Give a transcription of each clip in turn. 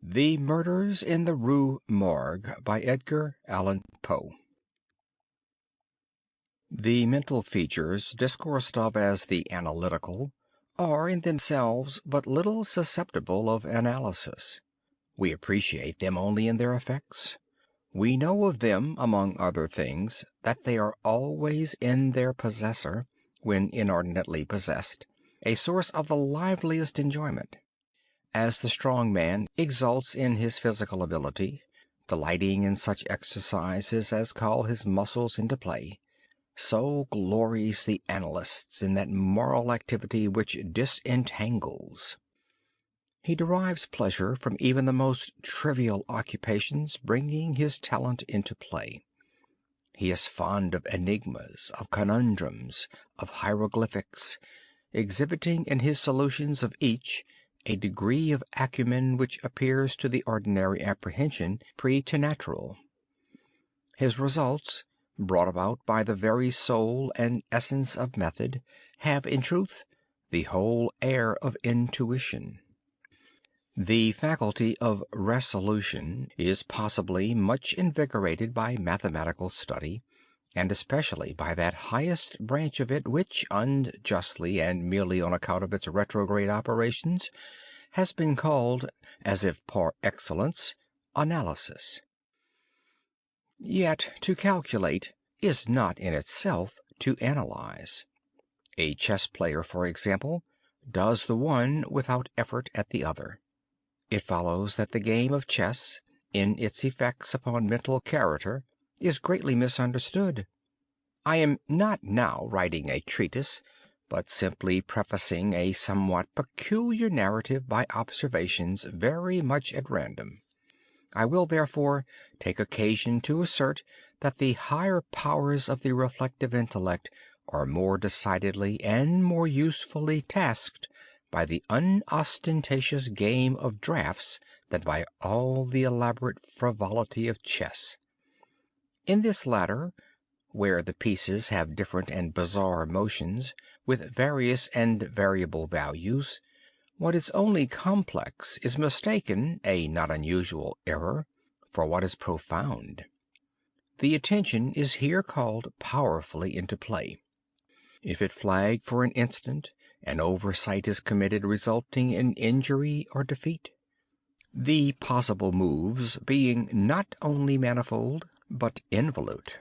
The Murders in the Rue Morgue by Edgar Allan Poe. The mental features discoursed of as the analytical are in themselves but little susceptible of analysis. We appreciate them only in their effects. We know of them, among other things, that they are always in their possessor, when inordinately possessed, a source of the liveliest enjoyment. As the strong man exults in his physical ability, delighting in such exercises as call his muscles into play, so glories the analyst in that moral activity which disentangles. He derives pleasure from even the most trivial occupations bringing his talent into play. He is fond of enigmas, of conundrums, of hieroglyphics, exhibiting in his solutions of each a degree of acumen which appears to the ordinary apprehension preternatural. His results, brought about by the very soul and essence of method, have, in truth, the whole air of intuition. The faculty of resolution is possibly much invigorated by mathematical study, and especially by that highest branch of it which, unjustly and merely on account of its retrograde operations, has been called, as if par excellence, analysis. Yet to calculate is not in itself to analyze. A chess player, for example, does the one without effort at the other. It follows that the game of chess, in its effects upon mental character, is greatly misunderstood. I am not now writing a treatise, but simply prefacing a somewhat peculiar narrative by observations very much at random. I will, therefore, take occasion to assert that the higher powers of the reflective intellect are more decidedly and more usefully tasked by the unostentatious game of draughts than by all the elaborate frivolity of chess. In this latter, where the pieces have different and bizarre motions, with various and variable values, what is only complex is mistaken, a not unusual error, for what is profound. The attention is here called powerfully into play. If it flag for an instant, an oversight is committed resulting in injury or defeat. The possible moves being not only manifold, but involute,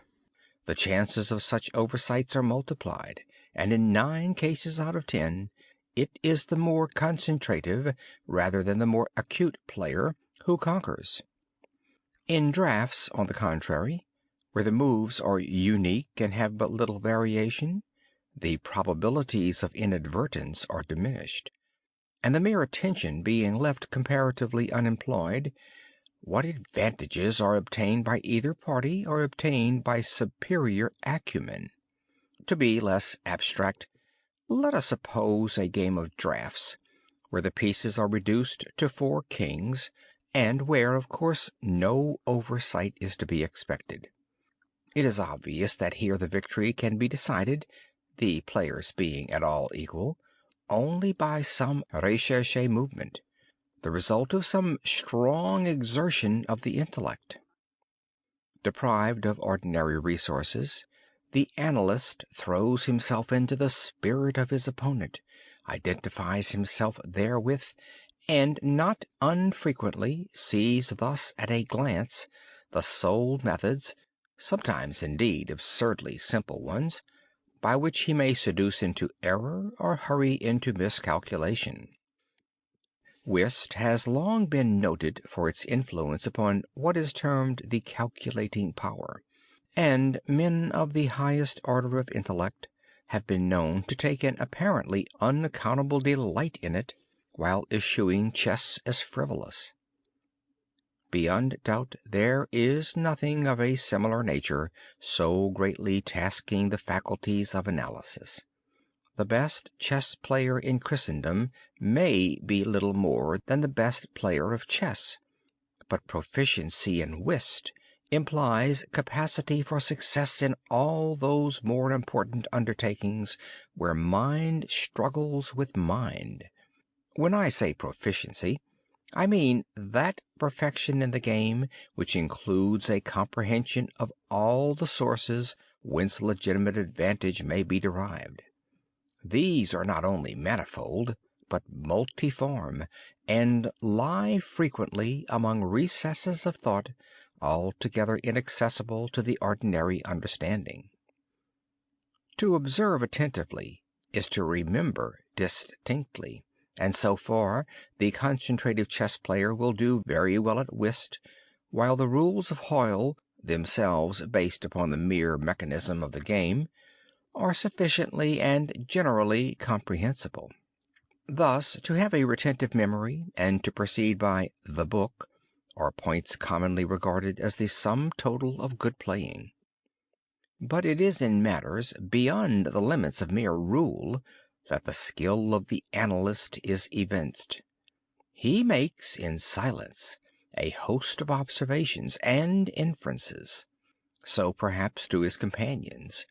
the chances of such oversights are multiplied, and in 9 cases out of 10, it is the more concentrative rather than the more acute player who conquers. In draughts, on the contrary, where the moves are unique and have but little variation, the probabilities of inadvertence are diminished, and the mere attention being left comparatively unemployed, what advantages are obtained by either party are obtained by superior acumen. To be less abstract, let us suppose a game of draughts, where the pieces are reduced to 4 kings, and where, of course, no oversight is to be expected. It is obvious that here the victory can be decided, the players being at all equal, only by some recherché movement, the result of some strong exertion of the intellect. Deprived of ordinary resources, the analyst throws himself into the spirit of his opponent, identifies himself therewith, and not unfrequently sees thus at a glance the sole methods, sometimes indeed absurdly simple ones, by which he may seduce into error or hurry into miscalculation. Whist has long been noted for its influence upon what is termed the calculating power, and men of the highest order of intellect have been known to take an apparently unaccountable delight in it, while eschewing chess as frivolous. Beyond doubt there is nothing of a similar nature so greatly tasking the faculties of analysis. The best chess player in Christendom may be little more than the best player of chess, but proficiency in whist implies capacity for success in all those more important undertakings where mind struggles with mind. When I say proficiency, I mean that perfection in the game which includes a comprehension of all the sources whence legitimate advantage may be derived. These are not only manifold, but multiform, and lie frequently among recesses of thought altogether inaccessible to the ordinary understanding. To observe attentively is to remember distinctly, and so far the concentrative chess player will do very well at whist, while the rules of Hoyle, themselves based upon the mere mechanism of the game, are sufficiently and generally comprehensible. Thus, to have a retentive memory and to proceed by the book are points commonly regarded as the sum total of good playing. But it is in matters beyond the limits of mere rule that the skill of the analyst is evinced. He makes in silence a host of observations and inferences. So perhaps do his companions,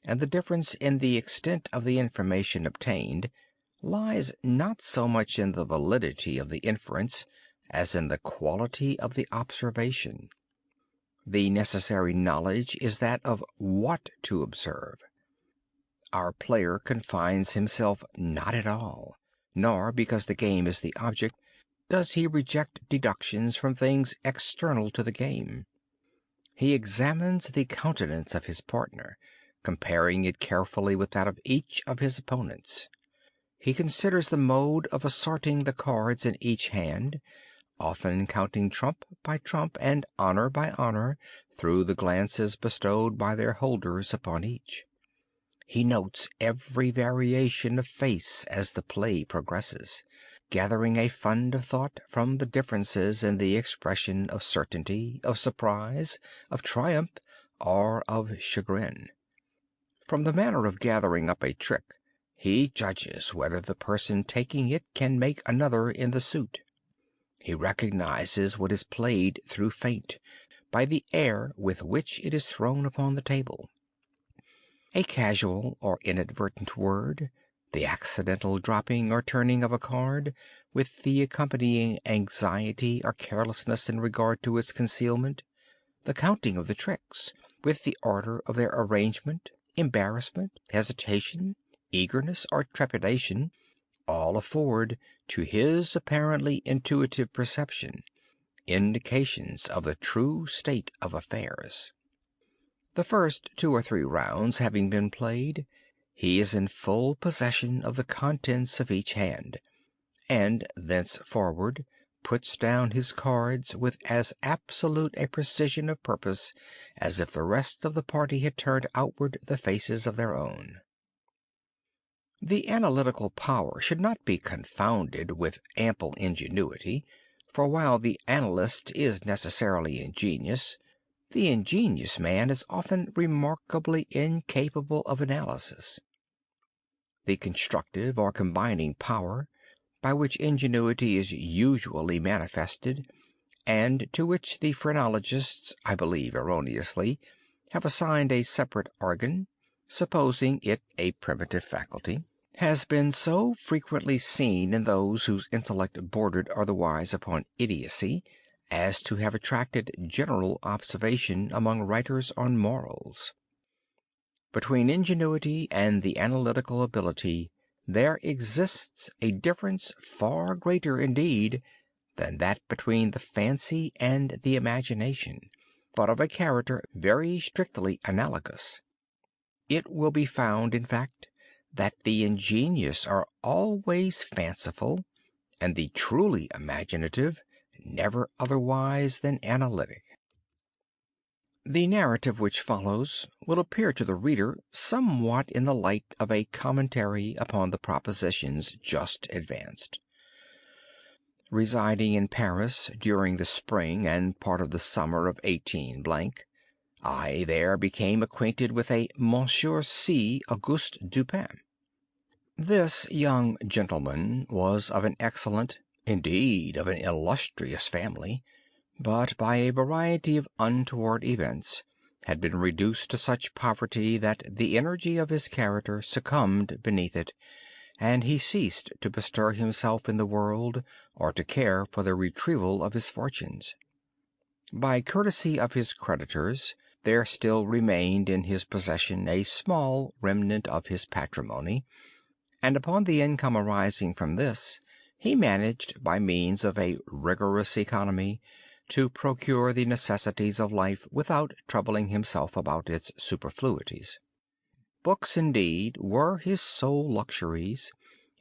and the difference in the extent of the information obtained lies not so much in the validity of the inference as in the quality of the observation. The necessary knowledge is that of what to observe. Our player confines himself not at all, nor, because the game is the object, does he reject deductions from things external to the game. He examines the countenance of his partner, comparing it carefully with that of each of his opponents. He considers the mode of assorting the cards in each hand, often counting trump by trump and honor by honor through the glances bestowed by their holders upon each. He notes every variation of face as the play progresses, gathering a fund of thought from the differences in the expression of certainty, of surprise, of triumph, or of chagrin. From the manner of gathering up a trick, he judges whether the person taking it can make another in the suit. He recognizes what is played through feint, by the air with which it is thrown upon the table. A casual or inadvertent word, the accidental dropping or turning of a card, with the accompanying anxiety or carelessness in regard to its concealment, the counting of the tricks, with the order of their arrangement, embarrassment, hesitation, eagerness, or trepidation, all afford, to his apparently intuitive perception, indications of the true state of affairs. The first 2 or 3 rounds having been played, he is in full possession of the contents of each hand, and thenceforward puts down his cards with as absolute a precision of purpose as if the rest of the party had turned outward the faces of their own. The analytical power should not be confounded with ample ingenuity, for while the analyst is necessarily ingenious, the ingenious man is often remarkably incapable of analysis. The constructive or combining power, by which ingenuity is usually manifested, and to which the phrenologists, I believe erroneously, have assigned a separate organ, supposing it a primitive faculty, has been so frequently seen in those whose intellect bordered otherwise upon idiocy, as to have attracted general observation among writers on morals. Between ingenuity and the analytical ability there exists a difference far greater indeed than that between the fancy and the imagination, but of a character very strictly analogous. It will be found, in fact, that the ingenious are always fanciful, and the truly imaginative never otherwise than analytic. The narrative which follows will appear to the reader somewhat in the light of a commentary upon the propositions just advanced. Residing in Paris during the spring and part of the summer of 18 , I there became acquainted with a Monsieur C. Auguste Dupin. This young gentleman was of an excellent, indeed of an illustrious family, but by a variety of untoward events had been reduced to such poverty that the energy of his character succumbed beneath it, and he ceased to bestir himself in the world or to care for the retrieval of his fortunes. By courtesy of his creditors, there still remained in his possession a small remnant of his patrimony, and upon the income arising from this he managed, by means of a rigorous economy, to procure the necessities of life without troubling himself about its superfluities. Books, indeed, were his sole luxuries,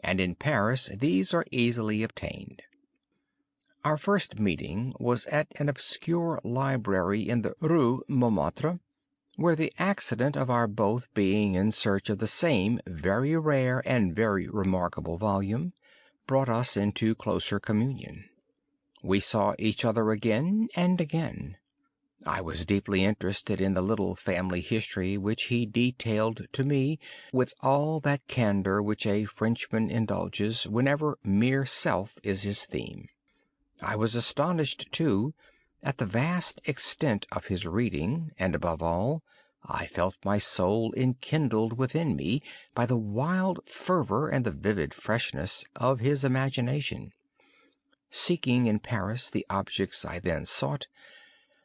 and in Paris these are easily obtained. Our first meeting was at an obscure library in the Rue Montmartre, where the accident of our both being in search of the same very rare and very remarkable volume brought us into closer communion. We saw each other again and again. I was deeply interested in the little family history which he detailed to me with all that candor which a Frenchman indulges whenever mere self is his theme. I was astonished, too, at the vast extent of his reading, and above all, I felt my soul enkindled within me by the wild fervor and the vivid freshness of his imagination. Seeking in Paris the objects I then sought,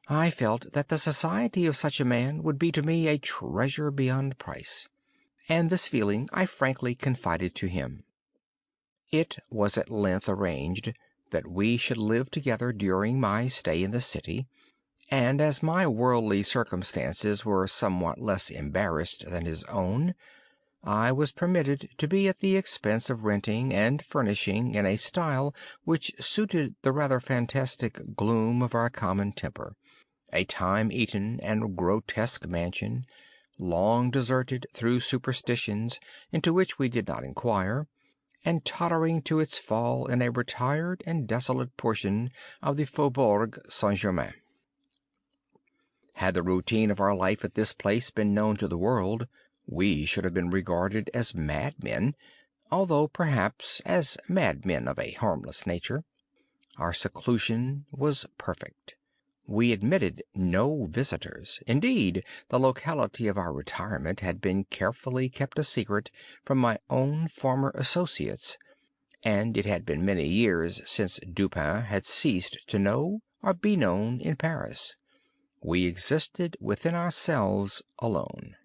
I felt that the society of such a man would be to me a treasure beyond price, and this feeling I frankly confided to him. It was at length arranged that we should live together during my stay in the city, and as my worldly circumstances were somewhat less embarrassed than his own, I was permitted to be at the expense of renting and furnishing in a style which suited the rather fantastic gloom of our common temper, a time-eaten and grotesque mansion, long deserted through superstitions into which we did not inquire, and tottering to its fall in a retired and desolate portion of the Faubourg Saint-Germain. Had the routine of our life at this place been known to the world, we should have been regarded as madmen, although perhaps as madmen of a harmless nature. Our seclusion was perfect. We admitted no visitors. Indeed, the locality of our retirement had been carefully kept a secret from my own former associates, and it had been many years since Dupin had ceased to know or be known in Paris. We existed within ourselves alone.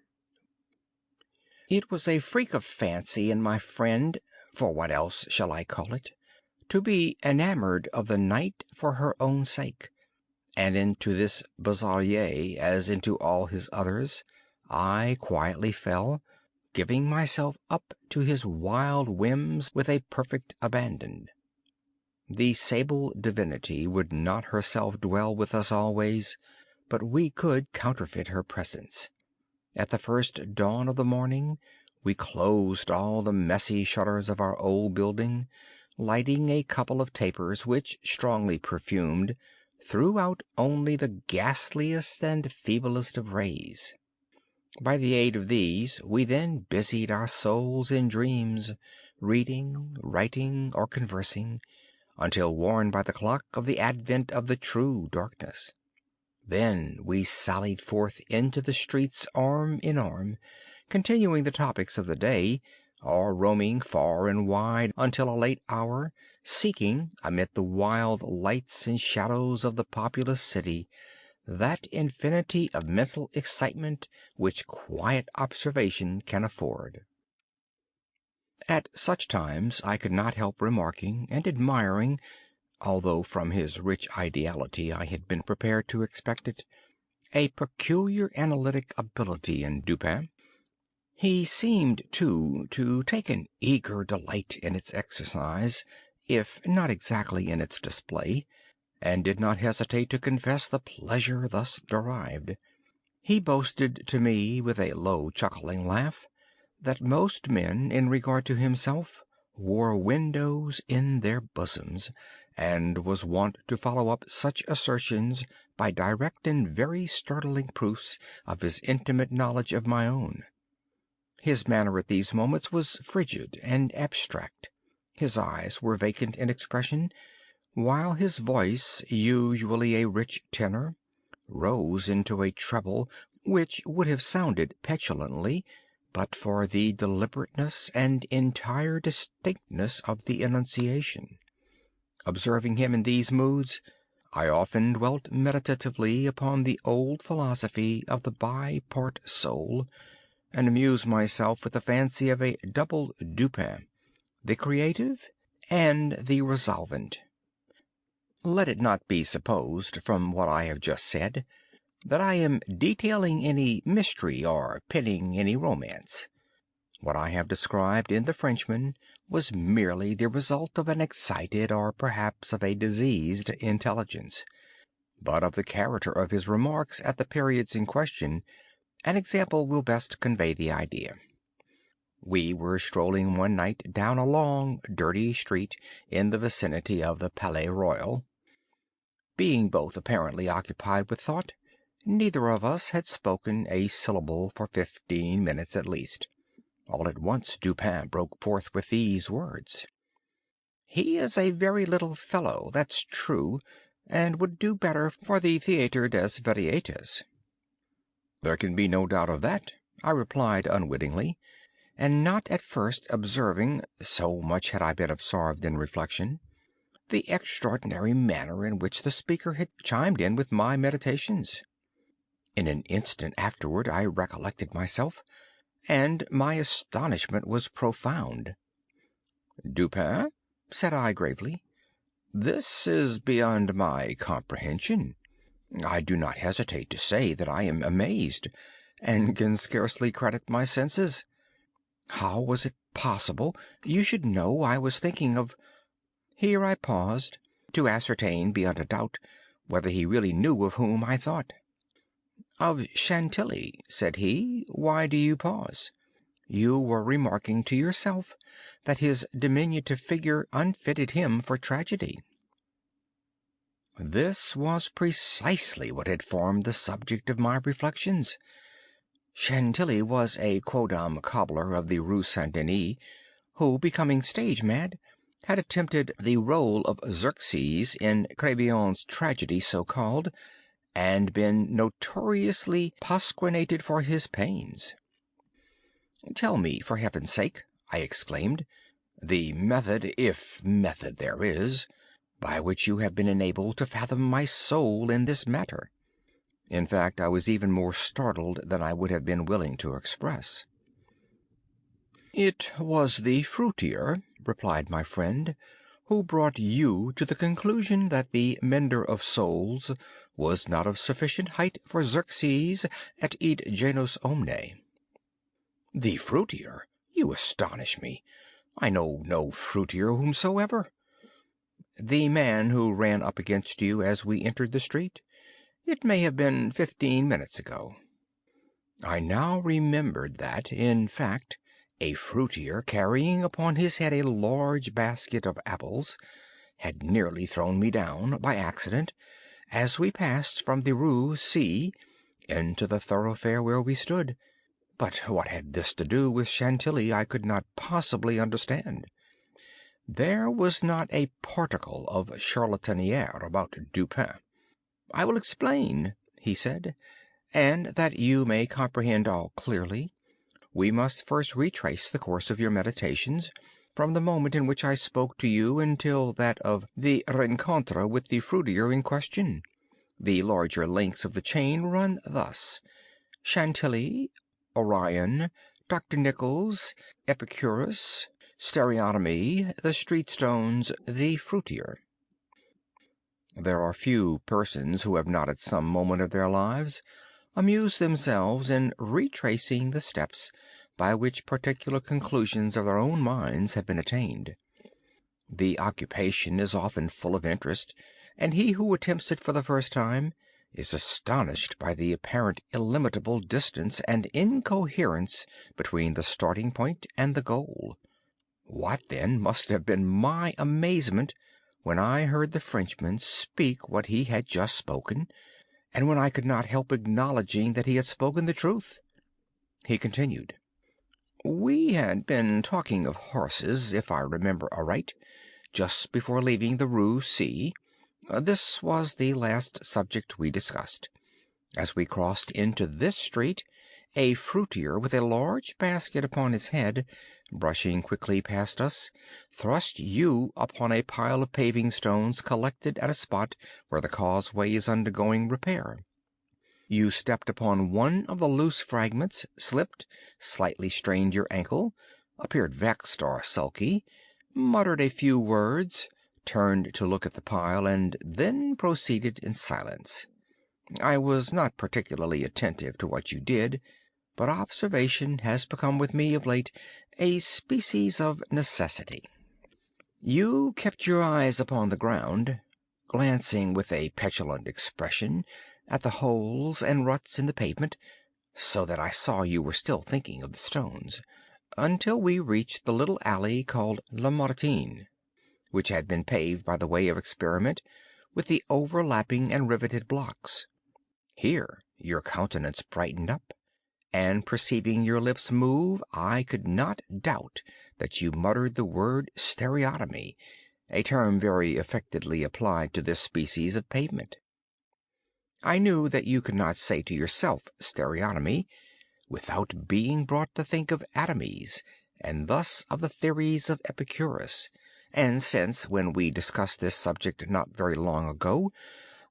It was a freak of fancy in my friend, for what else shall I call it, to be enamored of the night for her own sake, and into this bizarrerie, as into all his others, I quietly fell, giving myself up to his wild whims with a perfect abandon. The sable divinity would not herself dwell with us always, but we could counterfeit her presence. At the first dawn of the morning we closed all the messy shutters of our old building, lighting a couple of tapers which, strongly perfumed, threw out only the ghastliest and feeblest of rays. By the aid of these we then busied our souls in dreams, reading, writing, or conversing, until warned by the clock of the advent of the true darkness. Then we sallied forth into the streets arm in arm, continuing the topics of the day, or roaming far and wide until a late hour, seeking, amid the wild lights and shadows of the populous city, that infinity of mental excitement which quiet observation can afford. At such times I could not help remarking and admiring, although from his rich ideality I had been prepared to expect it, a peculiar analytic ability in Dupin. He seemed, too, to take an eager delight in its exercise, if not exactly in its display, and did not hesitate to confess the pleasure thus derived. He boasted to me, with a low chuckling laugh, that most men, in regard to himself, wore windows in their bosoms, and was wont to follow up such assertions by direct and very startling proofs of his intimate knowledge of my own. His manner at these moments was frigid and abstract. His eyes were vacant in expression, while his voice, usually a rich tenor, rose into a treble which would have sounded petulantly, but for the deliberateness and entire distinctness of the enunciation. Observing him in these moods, I often dwelt meditatively upon the old philosophy of the bi-part soul, and amused myself with the fancy of a double Dupin, the creative and the resolvent. Let it not be supposed from what I have just said that I am detailing any mystery or penning any romance. What I have described in the Frenchman was merely the result of an excited or perhaps of a diseased intelligence. But of the character of his remarks at the periods in question, an example will best convey the idea. We were strolling one night down a long, dirty street in the vicinity of the Palais Royal. Being both apparently occupied with thought, neither of us had spoken a syllable for 15 minutes at least. All at once Dupin broke forth with these words: "He is a very little fellow, that's true, and would do better for the Theatre des Variétés." "There can be no doubt of that," I replied unwittingly, and not at first observing, so much had I been absorbed in reflection, the extraordinary manner in which the speaker had chimed in with my meditations. In an instant afterward I recollected myself, and my astonishment was profound. "Dupin," said I gravely, "this is beyond my comprehension. I do not hesitate to say that I am amazed, and can scarcely credit my senses. How was it possible you should know I was thinking of—" Here I paused, to ascertain beyond a doubt whether he really knew of whom I thought. "Of Chantilly," said he. "Why do you pause? You were remarking to yourself that his diminutive figure unfitted him for tragedy." This was precisely what had formed the subject of my reflections. Chantilly was a quondam cobbler of the Rue Saint-Denis, who, becoming stage mad, had attempted the rôle of Xerxes in Crébillon's tragedy so called, and been notoriously pasquinated for his pains. "Tell me, for heaven's sake," I exclaimed, "the method, if method there is, by which you have been enabled to fathom my soul in this matter." In fact, I was even more startled than I would have been willing to express. "It was the fruiterer," replied my friend, "who brought you to the conclusion that the mender of souls was not of sufficient height for Xerxes et id genus omne." "The fruiterer! You astonish me. I know no fruiterer whomsoever." "The man who ran up against you as we entered the street. It may have been 15 minutes ago." I now remembered that, in fact, a fruiterer carrying upon his head a large basket of apples had nearly thrown me down, by accident, as we passed from the Rue C into the thoroughfare where we stood. But what had this to do with Chantilly I could not possibly understand. There was not a particle of charlatanière about Dupin. "I will explain," he said, "and that you may comprehend all clearly, we must first retrace the course of your meditations from the moment in which I spoke to you until that of the rencontre with the fruiterer in question. The larger links of the chain run thus: Chantilly, Orion, Dr. Nichols, Epicurus, stereotomy, the street stones, the fruiterer. There are few persons who have not at some moment of their lives amused themselves in retracing the steps by which particular conclusions of their own minds have been attained. The occupation is often full of interest, and he who attempts it for the first time is astonished by the apparent illimitable distance and incoherence between the starting point and the goal. What, then, must have been my amazement when I heard the Frenchman speak what he had just spoken, and when I could not help acknowledging that he had spoken the truth. He continued: "We had been talking of horses, if I remember aright, just before leaving the Rue C. This was the last subject we discussed. As we crossed into this street, A fruiterer with a large basket upon his head, brushing quickly past us, thrust you upon a pile of paving stones collected at a spot where the causeway is undergoing repair. You stepped upon one of the loose fragments, slipped, slightly strained your ankle, appeared vexed or sulky, muttered a few words, turned to look at the pile, and then proceeded in silence. I was not particularly attentive to what you did, but observation has become with me of late a species of necessity. You kept your eyes upon the ground, glancing with a petulant expression at the holes and ruts in the pavement, so that I saw you were still thinking of the stones, until we reached the little alley called La Martine, which had been paved by the way of experiment with the overlapping and riveted blocks. Here your countenance brightened up, and perceiving your lips move, I could not doubt that you muttered the word stereotomy, a term very affectedly applied to this species of pavement. I knew that you could not say to yourself stereotomy without being brought to think of atomies, and thus of the theories of Epicurus, and since, when we discussed this subject not very long ago,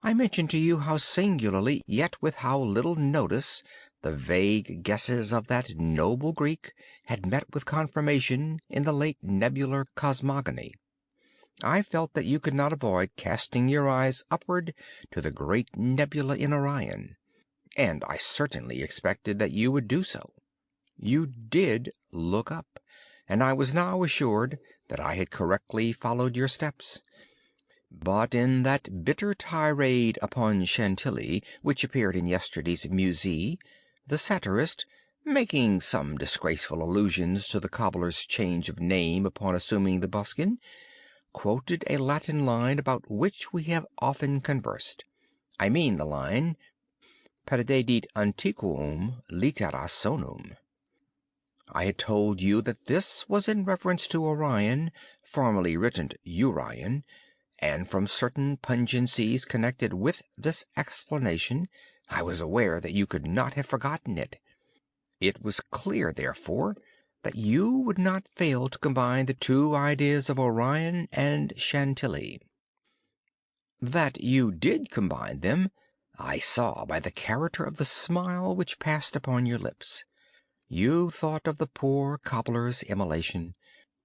I mentioned to you how singularly, yet with how little notice, the vague guesses of that noble Greek had met with confirmation in the late nebular cosmogony, I felt that you could not avoid casting your eyes upward to the great nebula in Orion, and I certainly expected that you would do so. You did look up, and I was now assured that I had correctly followed your steps. But in that bitter tirade upon Chantilly, which appeared in yesterday's Musée, the satirist, making some disgraceful allusions to the cobbler's change of name upon assuming the buskin, quoted a Latin line about which we have often conversed. I mean the line, "Perdidit antiquum litera sonum." I had told you that this was in reference to Orion, formerly written Urion, and from certain pungencies connected with this explanation, I was aware that you could not have forgotten it. It was clear, therefore, that you would not fail to combine the two ideas of Orion and Chantilly. That you did combine them, I saw by the character of the smile which passed upon your lips. You thought of the poor cobbler's immolation.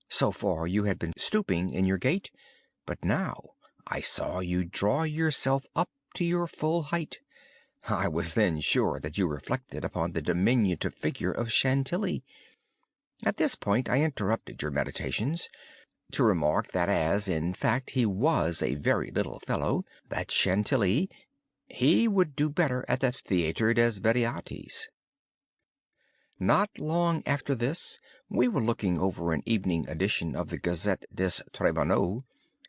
So far you had been stooping in your gait, but now I saw you draw yourself up to your full height. I was then sure that you reflected upon the diminutive figure of Chantilly. At this point I interrupted your meditations to remark that as, in fact, he was a very little fellow, that Chantilly, he would do better at the Theatre des Variétés. Not long after this we were looking over an evening edition of the Gazette des Tribunaux,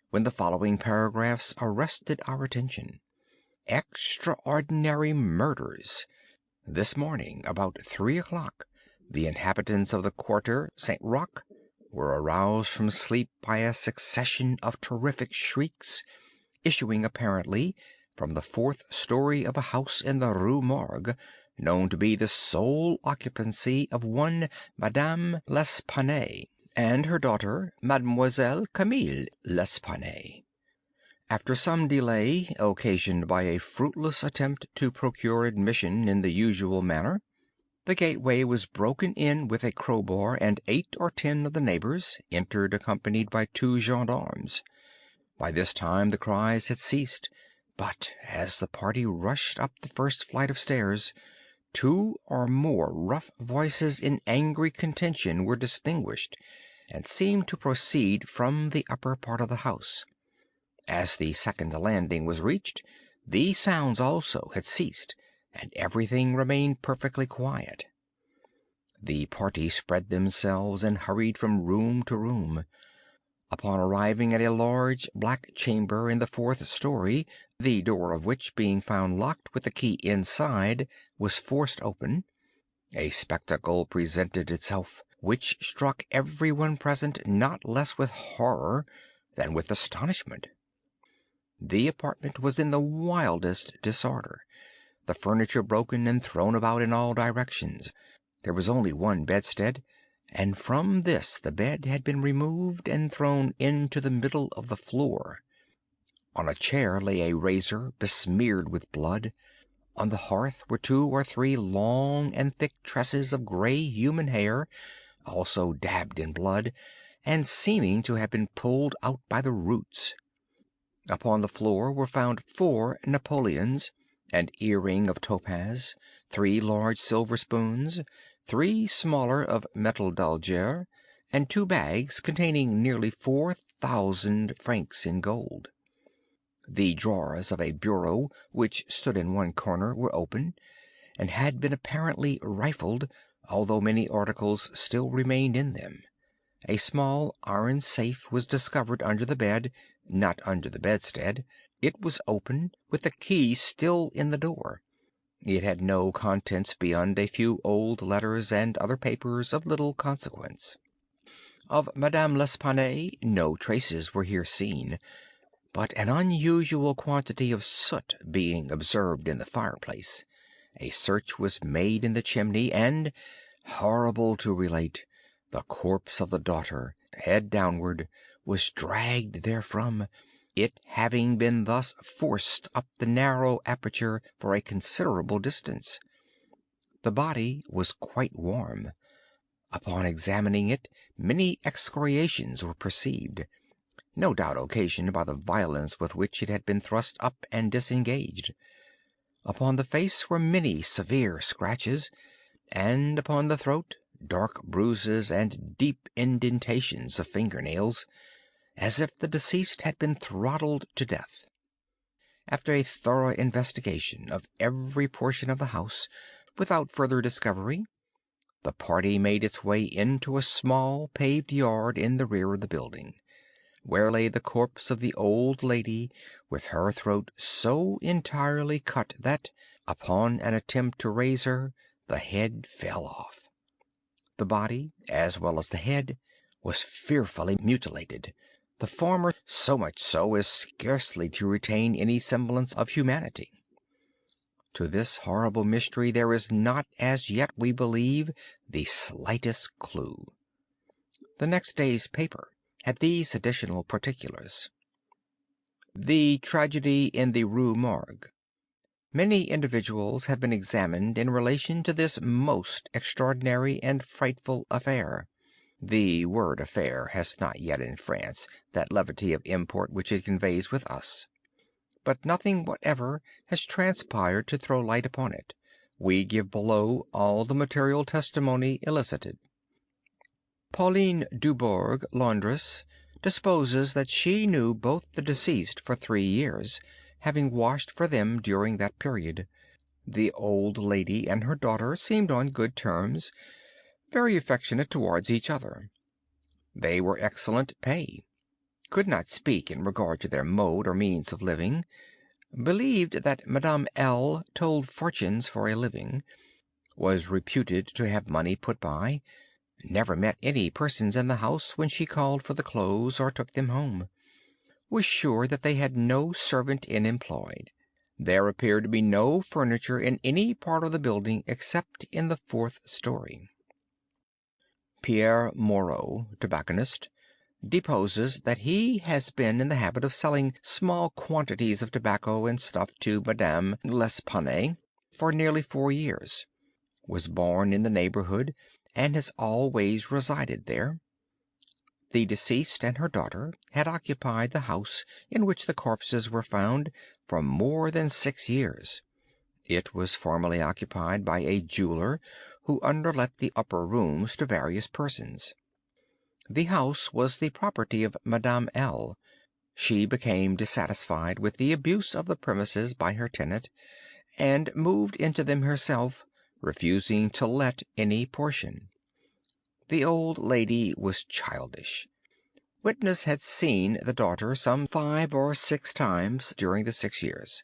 when the following paragraphs arrested our attention. Extraordinary murders. This morning, about 3 o'clock, the inhabitants of the Quarter St. Roch were aroused from sleep by a succession of terrific shrieks, issuing apparently from the 4th story of a house in the Rue Morgue, known to be the sole occupancy of one Madame L'Espanaye and her daughter, Mademoiselle Camille L'Espanaye. After some delay, occasioned by a fruitless attempt to procure admission in the usual manner, the gateway was broken in with a crowbar, and 8 or 10 of the neighbors entered accompanied by 2 gendarmes. By this time the cries had ceased, but as the party rushed up the first flight of stairs, 2 or more rough voices in angry contention were distinguished, and seemed to proceed from the upper part of the house. As the second landing was reached, these sounds also had ceased, and everything remained perfectly quiet. The party spread themselves and hurried from room to room. Upon arriving at a large black chamber in the 4th story, the door of which, being found locked with the key inside, was forced open, a spectacle presented itself which struck everyone present not less with horror than with astonishment. The apartment was in the wildest disorder. the furniture broken and thrown about in all directions. There was only one bedstead, and from this the bed had been removed and thrown into the middle of the floor. On a chair lay a razor besmeared with blood. On the hearth were 2 or 3 long and thick tresses of gray human hair, also dabbed in blood, and seeming to have been pulled out by the roots. Upon the floor were found 4 napoleons, an earring of topaz, 3 large silver spoons, 3 smaller of metal d'Alger, and 2 bags containing nearly 4,000 francs in gold. The drawers of a bureau which stood in one corner were open, and had been apparently rifled, although many articles still remained in them. A small iron safe was discovered under the bed, not under the bedstead. It was open, with the key still in the door. It had no contents beyond a few old letters and other papers of little consequence. Of Madame L'Espanaye no traces were here seen, but an unusual quantity of soot being observed in the fireplace, a search was made in the chimney, and, horrible to relate, the corpse of the daughter, head downward, was dragged therefrom, it having been thus forced up the narrow aperture for a considerable distance. The body was quite warm. Upon examining it, many excoriations were perceived, no doubt occasioned by the violence with which it had been thrust up and disengaged. Upon the face were many severe scratches, and upon the throat dark bruises and deep indentations of finger-nails, as if the deceased had been throttled to death. After a thorough investigation of every portion of the house, without further discovery, the party made its way into a small paved yard in the rear of the building, where lay the corpse of the old lady, with her throat so entirely cut that, upon an attempt to raise her, the head fell off. The body, as well as the head, was fearfully mutilated, the former so much so as scarcely to retain any semblance of humanity. To this horrible mystery there is not as yet, we believe, the slightest clue. The next day's paper had these additional particulars: The tragedy in the Rue Morgue. Many individuals have been examined in relation to this most extraordinary and frightful affair. The word affair has not yet in France that levity of import which it conveys with us. But nothing whatever has transpired to throw light upon it. We give below all the material testimony elicited. Pauline Dubourg, laundress, deposes that she knew both the deceased for 3 years, having washed for them during that period. The old lady and her daughter seemed on good terms, very affectionate towards each other. They were excellent pay. Could not speak in regard to their mode or means of living. Believed that Madame L. told fortunes for a living. Was reputed to have money put by. Never met any persons in the house when she called for the clothes or took them home. Was sure that they had no servant in employed. There appeared to be no furniture in any part of the building except in the 4th story. Pierre Moreau, tobacconist, deposes that he has been in the habit of selling small quantities of tobacco and stuff to Madame L'Espanaye for nearly 4 years. Was born in the neighborhood, and has always resided there. The deceased and her daughter had occupied the house in which the corpses were found for more than 6 years. It was formerly occupied by a jeweler who underlet the upper rooms to various persons. The house was the property of Madame L. She became dissatisfied with the abuse of the premises by her tenant, and moved into them herself, refusing to let any portion. The old lady was childish. Witness had seen the daughter some 5 or 6 times during the 6 years.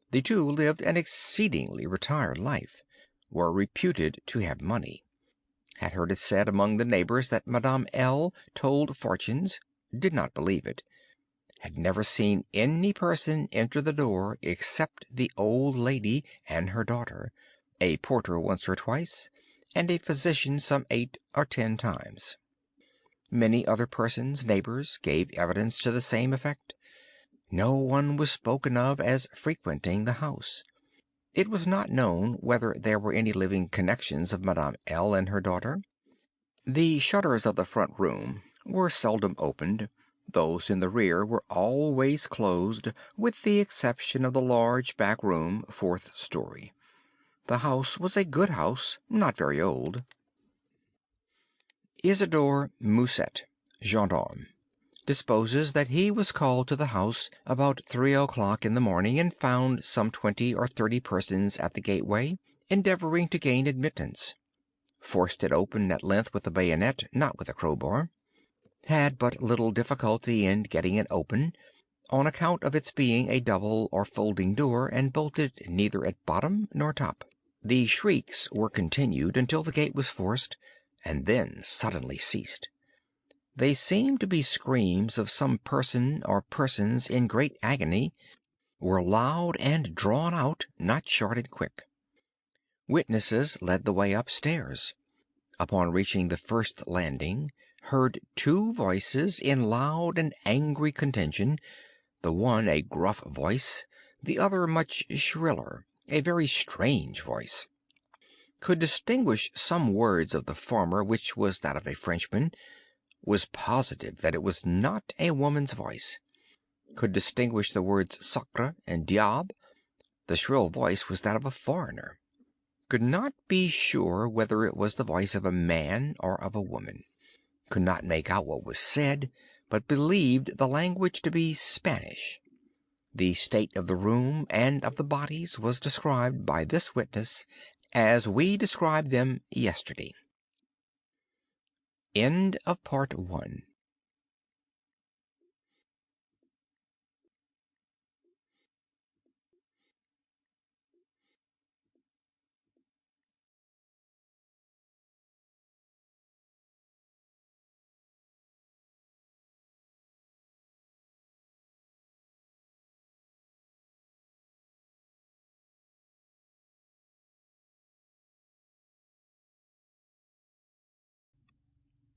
The two lived an exceedingly retired life, were reputed to have money, had heard it said among the neighbors that Madame L. told fortunes, did not believe it, had never seen any person enter the door except the old lady and her daughter, a porter once or twice, and a physician some 8 or 10 times. Many other persons, neighbors, gave evidence to the same effect. No one was spoken of as frequenting the house. It was not known whether there were any living connections of Madame L. and her daughter. The shutters of the front room were seldom opened. Those in the rear were always closed, with the exception of the large back room, 4th story. The house was a good house, not very old. Isidore Musset, gendarme, disposes that he was called to the house about 3 o'clock in the morning, and found some 20 or 30 persons at the gateway, endeavoring to gain admittance. Forced it open at length with a bayonet, not with a crowbar. Had but little difficulty in getting it open, on account of its being a double or folding door, and bolted neither at bottom nor top. The shrieks were continued until the gate was forced, and then suddenly ceased. They seemed to be screams of some person or persons in great agony, were loud and drawn out, not short and quick. Witnesses led the way upstairs. Upon reaching the first landing, heard 2 voices in loud and angry contention, the one a gruff voice, the other much shriller, a very strange voice. Could distinguish some words of the former, which was that of a Frenchman. Was positive that it was not a woman's voice. Could distinguish the words sacre and diable. The shrill voice was that of a foreigner. Could not be sure whether it was the voice of a man or of a woman. Could not make out what was said, but believed the language to be Spanish. The state of the room and of the bodies was described by this witness as we described them yesterday. End of Part 1.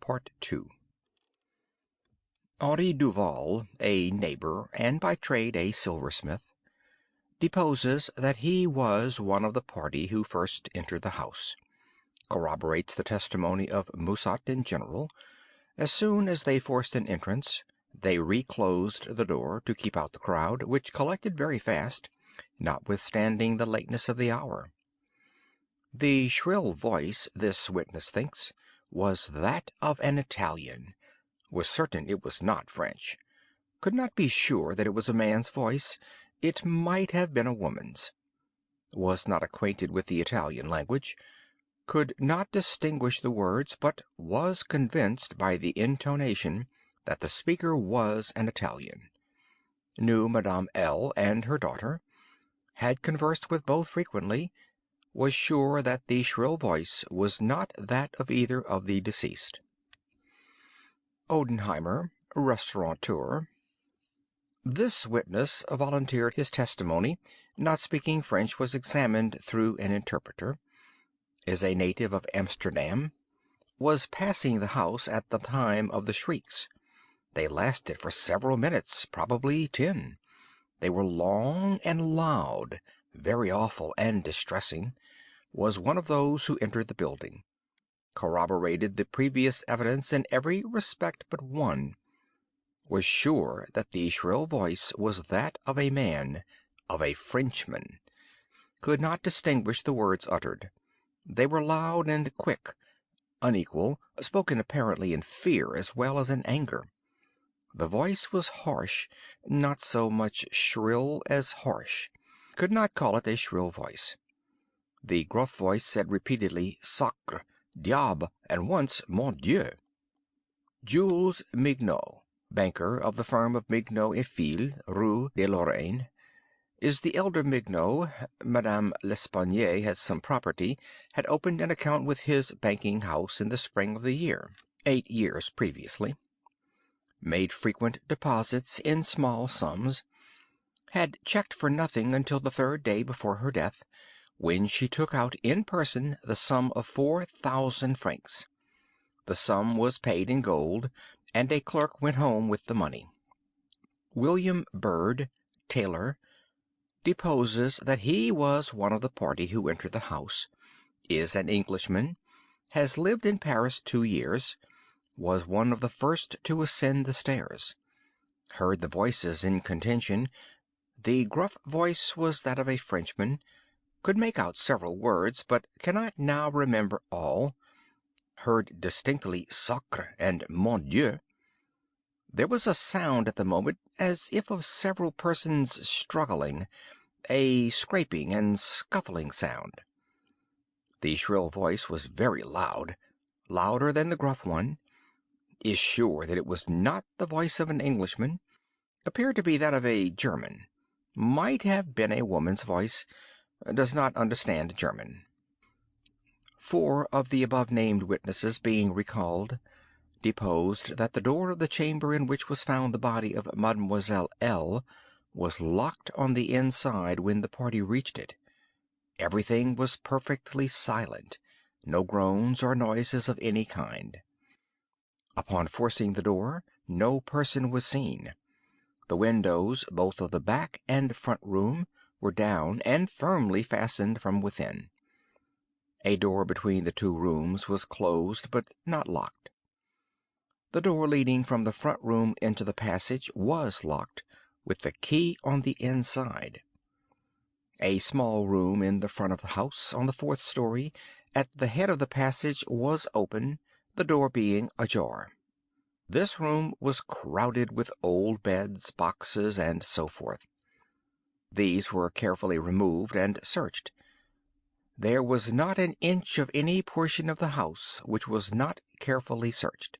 Part 2. Henri Duval, a neighbor, and by trade a silversmith, deposes that he was one of the party who first entered the house. Corroborates the testimony of Musset in general. As soon as they forced an entrance, they reclosed the door to keep out the crowd, which collected very fast, notwithstanding the lateness of the hour. The shrill voice, this witness thinks, was that of an Italian. Was certain it was not French. Could not be sure that it was a man's voice. It might have been a woman's. Was not acquainted with the Italian language. Could not distinguish the words, but was convinced by the intonation that the speaker was an Italian. Knew Madame L. and her daughter. Had conversed with both frequently. Was sure that the shrill voice was not that of either of the deceased. Odenheimer, restaurateur. This witness volunteered his testimony. Not speaking French, was examined through an interpreter. Is a native of Amsterdam. Was passing the house at the time of the shrieks. They lasted for several minutes, probably 10. They were long and loud, very awful and distressing. Was one of those who entered the building. Corroborated the previous evidence in every respect but one. Was sure that the shrill voice was that of a man, of a Frenchman. Could not distinguish the words uttered. They were loud and quick, unequal, spoken apparently in fear as well as in anger. The voice was harsh, not so much shrill as harsh. Could not call it a shrill voice. The gruff voice said repeatedly sacre, diable, and once mon Dieu. Jules Mignot, banker of the firm of Mignot et Fils, Rue de Lorraine, is the elder Mignot. Madame L'Espanaye had some property, had opened an account with his banking house in the spring of the year, 8 years previously. made frequent deposits in small sums, had checked for nothing until the third day before her death, when she took out in person the sum of 4,000 francs. The sum was paid in gold, and a clerk went home with the money. William Bird, tailor, deposes that he was one of the party who entered the house, is an Englishman, has lived in Paris 2 years, was one of the first to ascend the stairs, heard the voices in contention. The gruff voice was that of a Frenchman, could make out several words, but cannot now remember all, heard distinctly sacre and mon Dieu. There was a sound at the moment as if of several persons struggling, a scraping and scuffling sound. The shrill voice was very loud, louder than the gruff one. Is sure that it was not the voice of an Englishman, appeared to be that of a German, might have been a woman's voice, does not understand German. 4 of the above-named witnesses being recalled, deposed that the door of the chamber in which was found the body of Mademoiselle L. was locked on the inside when the party reached it. Everything was perfectly silent, no groans or noises of any kind. Upon forcing the door, no person was seen. The windows, both of the back and front room, were down and firmly fastened from within. A door between the 2 rooms was closed but not locked. The door leading from the front room into the passage was locked, with the key on the inside. A small room in the front of the house, on the 4th story, at the head of the passage, was open, the door being ajar. This room was crowded with old beds, boxes, and so forth. These were carefully removed and searched. There was not an inch of any portion of the house which was not carefully searched.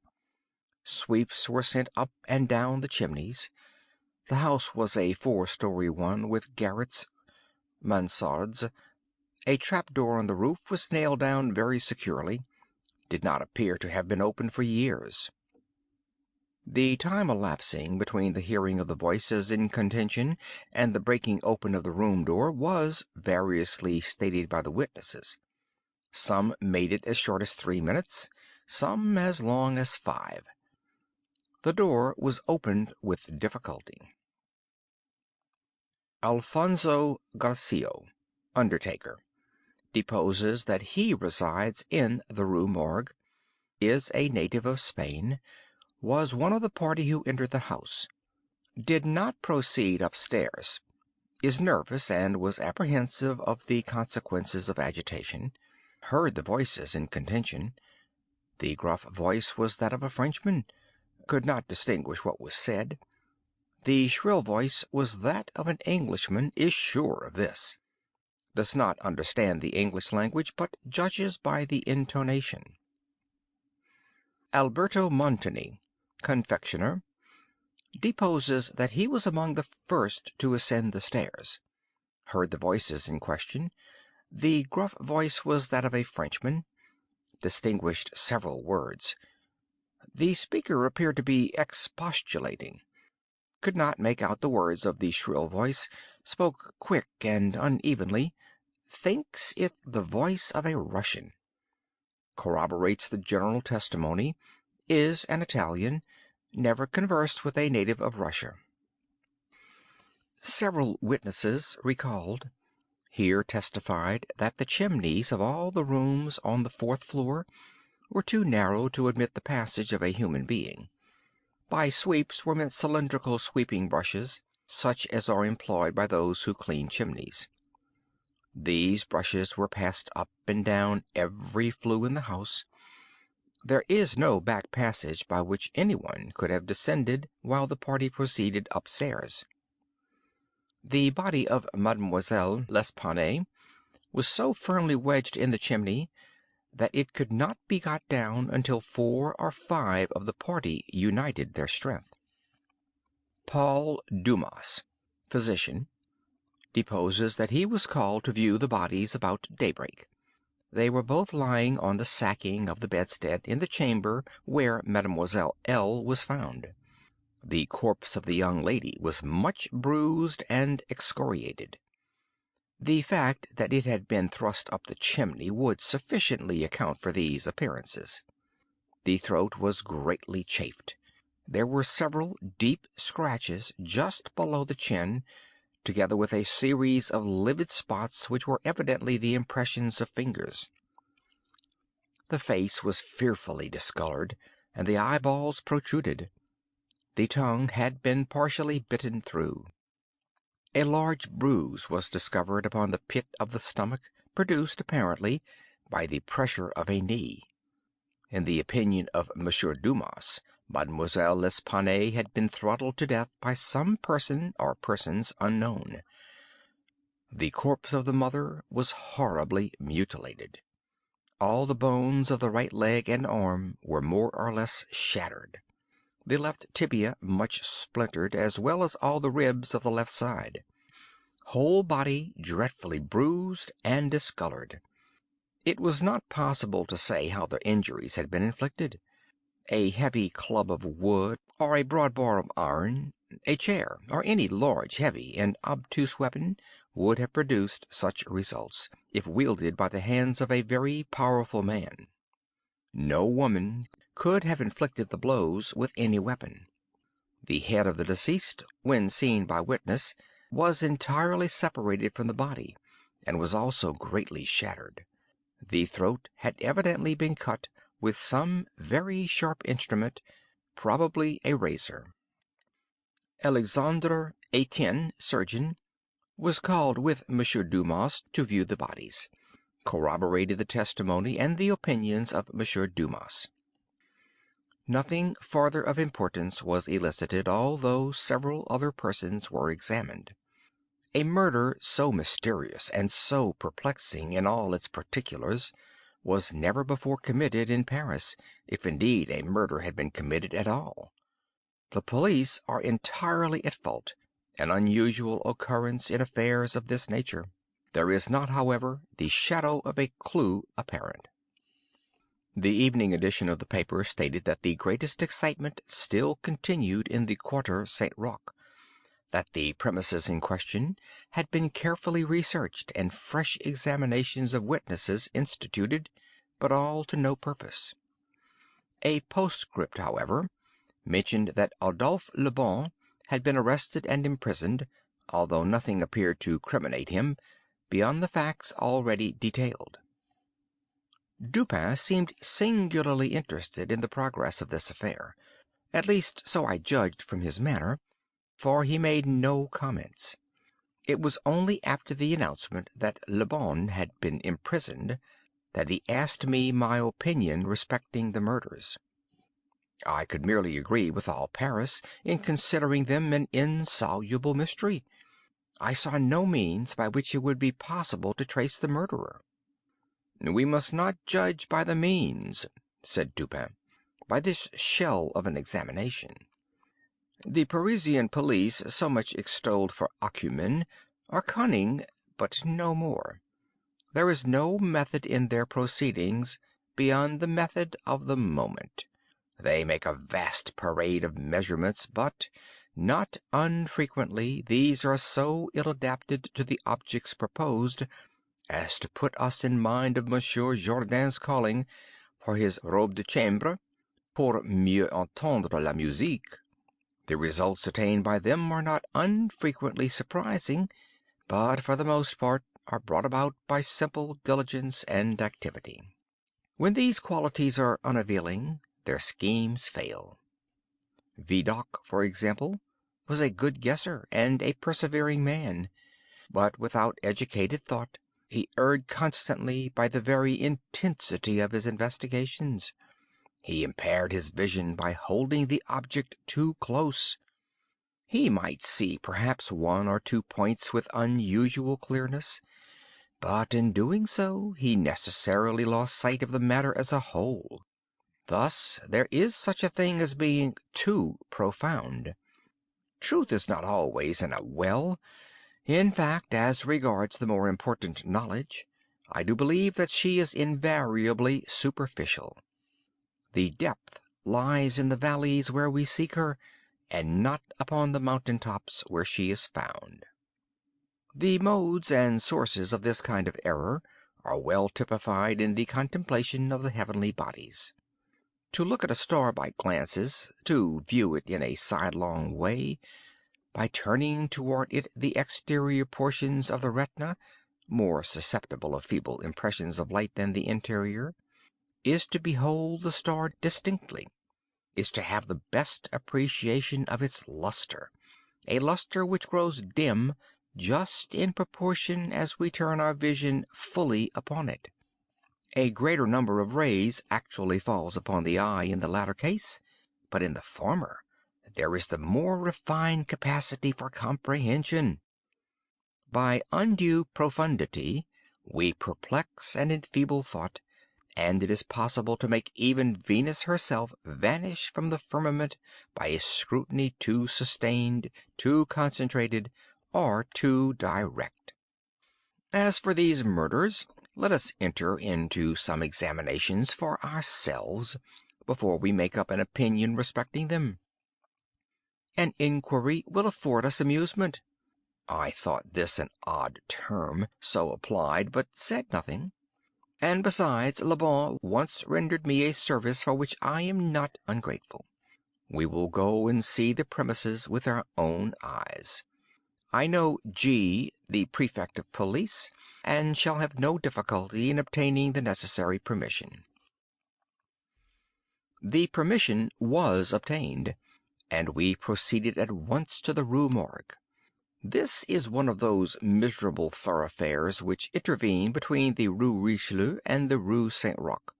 Sweeps were sent up and down the chimneys. The house was a 4-story one, with garrets, mansardes. A trap-door on the roof was nailed down very securely, did not appear to have been opened for years. The time elapsing between the hearing of the voices in contention and the breaking open of the room door was variously stated by the witnesses. Some made it as short as 3 minutes, some as long as 5. The door was opened with difficulty. Alfonso Garcio, undertaker, deposes that he resides in the Rue Morgue, is a native of Spain, was one of the party who entered the house, did not proceed upstairs, is nervous and was apprehensive of the consequences of agitation, heard the voices in contention. The gruff voice was that of a Frenchman, could not distinguish what was said. The shrill voice was that of an Englishman, is sure of this, does not understand the English language, but judges by the intonation. Alberto Montani, confectioner, deposes that he was among the first to ascend the stairs, heard the voices in question. The gruff voice was that of a Frenchman, distinguished several words. The speaker appeared to be expostulating, could not make out the words of the shrill voice, spoke quick and unevenly, thinks it the voice of a Russian, corroborates the general testimony, is an Italian, never conversed with a native of Russia. Several witnesses recalled here testified that the chimneys of all the rooms on the 4th floor were too narrow to admit the passage of a human being. By sweeps were meant cylindrical sweeping brushes, such as are employed by those who clean chimneys. These brushes were passed up and down every flue in the house. There is no back passage by which anyone could have descended while the party proceeded upstairs. The body of Mademoiselle L'Espanaye was so firmly wedged in the chimney that it could not be got down until 4 or 5 of the party united their strength. Paul Dumas, physician, deposes that he was called to view the bodies about daybreak. They were both lying on the sacking of the bedstead in the chamber where Mademoiselle L. was found. The corpse of the young lady was much bruised and excoriated. The fact that it had been thrust up the chimney would sufficiently account for these appearances. The throat was greatly chafed. There were several deep scratches just below the chin, together with a series of livid spots which were evidently the impressions of fingers. The face was fearfully discolored, and the eyeballs protruded. The tongue had been partially bitten through. A large bruise was discovered upon the pit of the stomach, produced, apparently, by the pressure of a knee. In the opinion of M. Dumas, Mademoiselle L'Espanaye had been throttled to death by some person or persons unknown. The corpse of the mother was horribly mutilated. All the bones of the right leg and arm were more or less shattered. The left tibia much splintered, as well as all the ribs of the left side. Whole body dreadfully bruised and discolored. It was not possible to say how the injuries had been inflicted. A heavy club of wood, or a broad bar of iron, a chair, or any large, heavy, and obtuse weapon would have produced such results, if wielded by the hands of a very powerful man. No woman could have inflicted the blows with any weapon. The head of the deceased, when seen by witness, was entirely separated from the body, and was also greatly shattered. The throat had evidently been cut with some very sharp instrument, probably a razor. Alexandre Etienne, surgeon, was called with M. Dumas to view the bodies, corroborated the testimony and the opinions of M. Dumas. Nothing farther of importance was elicited, although several other persons were examined. A murder so mysterious and so perplexing in all its particulars was never before committed in Paris, if indeed a murder had been committed at all. The police are entirely at fault, an unusual occurrence in affairs of this nature. There is not, however, the shadow of a clue apparent. The evening edition of the paper stated that the greatest excitement still continued in the Quarter Saint-Roch, that the premises in question had been carefully researched and fresh examinations of witnesses instituted, but all to no purpose. A postscript, however, mentioned that Adolphe Le Bon had been arrested and imprisoned, although nothing appeared to criminate him beyond the facts already detailed. Dupin seemed singularly interested in the progress of this affair, at least so I judged from his manner, for he made no comments. It was only after the announcement that Le Bon had been imprisoned that he asked me my opinion respecting the murders. I could merely agree with all Paris in considering them an insoluble mystery. I saw no means by which it would be possible to trace the murderer. "We must not judge by the means," said Dupin, "by this shell of an examination. The Parisian police, so much extolled for acumen, are cunning, but no more. There is no method in their proceedings beyond the method of the moment. They make a vast parade of measurements, but not unfrequently these are so ill adapted to the objects proposed as to put us in mind of Monsieur Jourdain's calling for his robe de chambre, pour mieux entendre la musique. The results attained by them are not unfrequently surprising, but for the most part are brought about by simple diligence and activity. When these qualities are unavailing, their schemes fail. Vidocq, for example, was a good guesser and a persevering man, but without educated thought he erred constantly by the very intensity of his investigations. He impaired his vision by holding the object too close. He might see perhaps one or two points with unusual clearness, but in doing so he necessarily lost sight of the matter as a whole. Thus there is such a thing as being too profound. Truth is not always in a well. In fact, as regards the more important knowledge, I do believe that she is invariably superficial. The depth lies in the valleys where we seek her, and not upon the mountain tops where she is found. The modes and sources of this kind of error are well typified in the contemplation of the heavenly bodies. To look at a star by glances, to view it in a sidelong way, by turning toward it the exterior portions of the retina, more susceptible of feeble impressions of light than the interior, is to behold the star distinctly, is to have the best appreciation of its luster, a luster which grows dim just in proportion as we turn our vision fully upon it. A greater number of rays actually falls upon the eye in the latter case, but in the former there is the more refined capacity for comprehension. By undue profundity we perplex and enfeeble thought, and it is possible to make even Venus herself vanish from the firmament by a scrutiny too sustained, too concentrated, or too direct. As for these murders, let us enter into some examinations for ourselves before we make up an opinion respecting them. An inquiry will afford us amusement. I thought this an odd term, so applied, but said nothing. And besides, Le Bon once rendered me a service for which I am not ungrateful. We will go and see the premises with our own eyes. I know G., the prefect of police, and shall have no difficulty in obtaining the necessary permission. The permission was obtained, and we proceeded at once to the Rue Morgue. This is one of those miserable thoroughfares which intervene between the Rue Richelieu and the Rue Saint-Roch.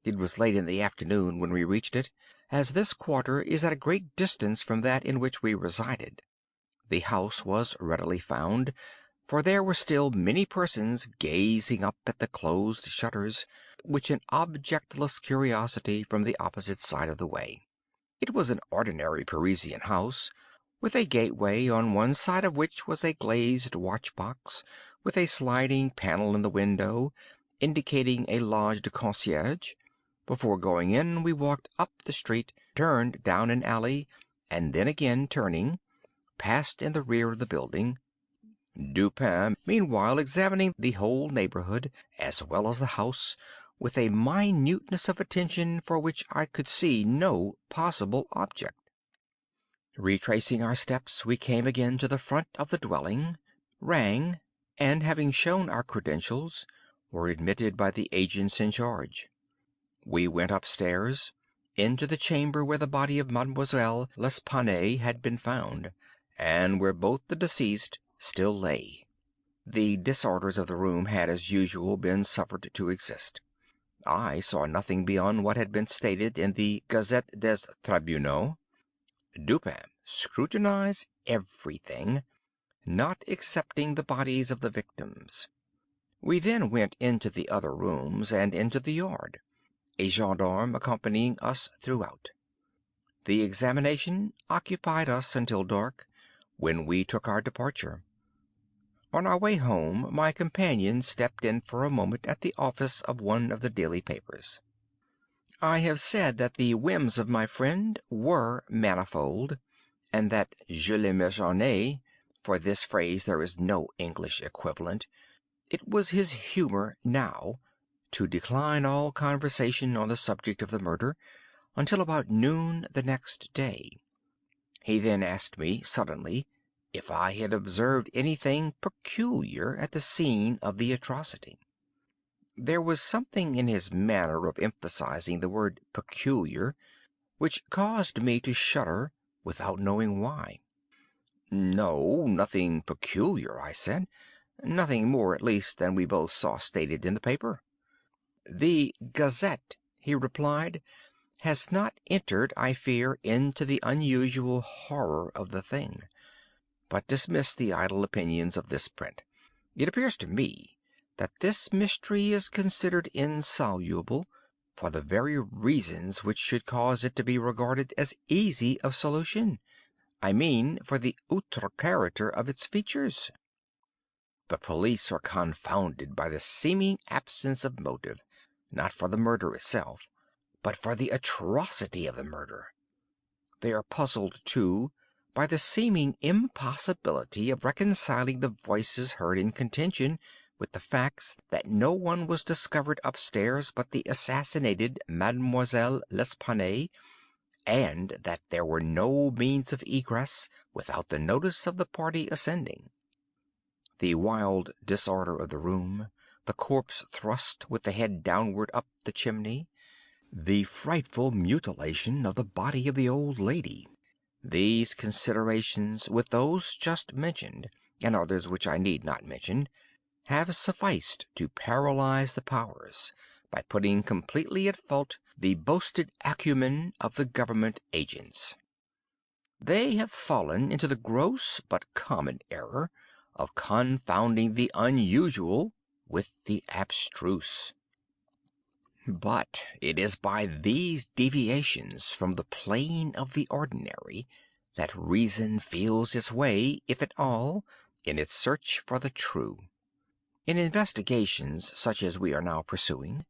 It was late in the afternoon when we reached it, as this quarter is at a great distance from that in which we resided. The house was readily found, for there were still many persons gazing up at the closed shutters, with an objectless curiosity from the opposite side of the way. It was an ordinary Parisian house, with a gateway, on one side of which was a glazed watch-box, with a sliding panel in the window, indicating a loge de concierge. Before going in, we walked up the street, turned down an alley, and then again turning, passed in the rear of the building, Dupin meanwhile examining the whole neighborhood, as well as the house, with a minuteness of attention for which I could see no possible object. Retracing our steps, we came again to the front of the dwelling, rang, and having shown our credentials, were admitted by the agents in charge. We went upstairs, into the chamber where the body of Mademoiselle L'Espanaye had been found, and where both the deceased still lay. The disorders of the room had, as usual, been suffered to exist. I saw nothing beyond what had been stated in the Gazette des Tribunaux. Dupin scrutinized everything, not excepting the bodies of the victims. We then went into the other rooms and into the yard, a gendarme accompanying us throughout. The examination occupied us until dark, when we took our departure. On our way home my companion stepped in for a moment at the office of one of the daily papers. I have said that the whims of my friend were manifold, and that je l'imaginais, for this phrase there is no English equivalent. It was his humor now to decline all conversation on the subject of the murder until about noon the next day. He then asked me suddenly if I had observed anything peculiar at the scene of the atrocity. There was something in his manner of emphasizing the word peculiar which caused me to shudder without knowing why. "No, nothing peculiar," I said. "Nothing more, at least, than we both saw stated in the paper." "The Gazette," he replied, "has not entered, I fear, into the unusual horror of the thing. But dismiss the idle opinions of this print. It appears to me that this mystery is considered insoluble, for the very reasons which should cause it to be regarded as easy of solution. I mean for the outre character of its features. The police are confounded by the seeming absence of motive, not for the murder itself, but for the atrocity of the murder. They are puzzled, too, by the seeming impossibility of reconciling the voices heard in contention with the facts that no one was discovered upstairs but the assassinated Mademoiselle L'Espanaye, and that there were no means of egress without the notice of the party ascending. The wild disorder of the room, the corpse thrust with the head downward up the chimney, the frightful mutilation of the body of the old lady. These considerations, with those just mentioned, and others which I need not mention, have sufficed to paralyze the powers, by putting completely at fault the boasted acumen of the government agents. They have fallen into the gross but common error of confounding the unusual with the abstruse. But it is by these deviations from the plane of the ordinary that reason feels its way, if at all, in its search for the true. In investigations such as we are now pursuing,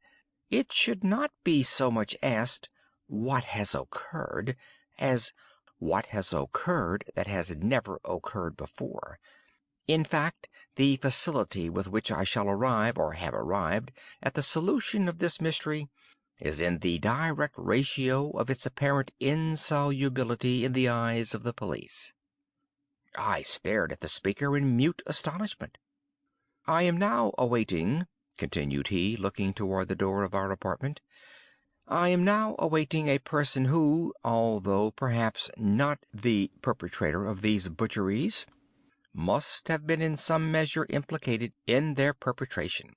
it should not be so much asked, "What has occurred?" as "What has occurred that has never occurred before?" In fact, the facility with which I shall arrive, or have arrived, at the solution of this mystery is in the direct ratio of its apparent insolubility in the eyes of the police. I stared at the speaker in mute astonishment. "I am now awaiting," continued he, looking toward the door of our apartment—"I am now awaiting a person who, although perhaps not the perpetrator of these butcheries, must have been in some measure implicated in their perpetration.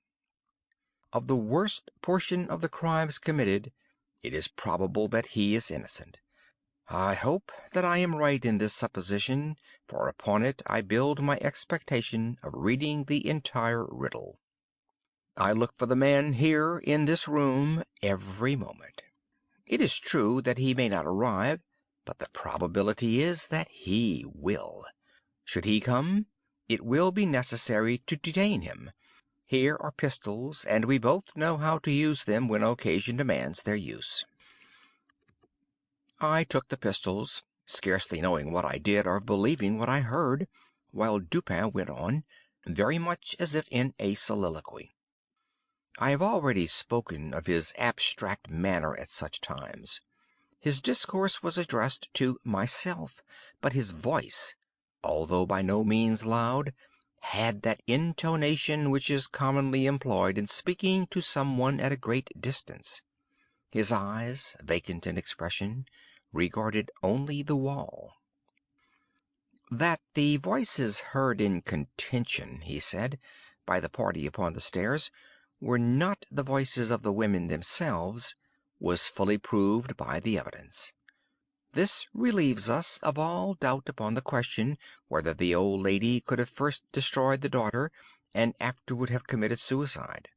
Of the worst portion of the crimes committed, it is probable that he is innocent. I hope that I am right in this supposition, for upon it I build my expectation of reading the entire riddle. I look for the man here in this room every moment. It is true that he may not arrive, but the probability is that he will. Should he come, it will be necessary to detain him. Here are pistols, and we both know how to use them when occasion demands their use." I took the pistols, scarcely knowing what I did or believing what I heard, while Dupin went on, very much as if in a soliloquy. I have already spoken of his abstract manner at such times. His discourse was addressed to myself, but his voice, although by no means loud, had that intonation which is commonly employed in speaking to some one at a great distance. His eyes, vacant in expression, regarded only the wall. "That the voices heard in contention," he said, "by the party upon the stairs, were not the voices of the women themselves, was fully proved by the evidence. This relieves us of all doubt upon the question whether the old lady could have first destroyed the daughter and afterward have committed suicide.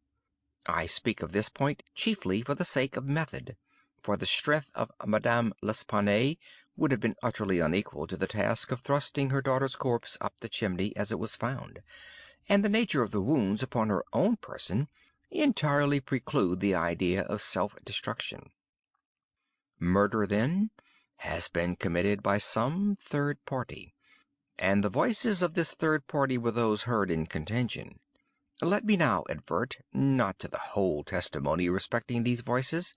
I speak of this point chiefly for the sake of method, for the strength of Madame L'Espanaye would have been utterly unequal to the task of thrusting her daughter's corpse up the chimney as it was found, and the nature of the wounds upon her own person entirely preclude the idea of self-destruction. Murder, then, has been committed by some third party, and the voices of this third party were those heard in contention. Let me now advert, not to the whole testimony respecting these voices,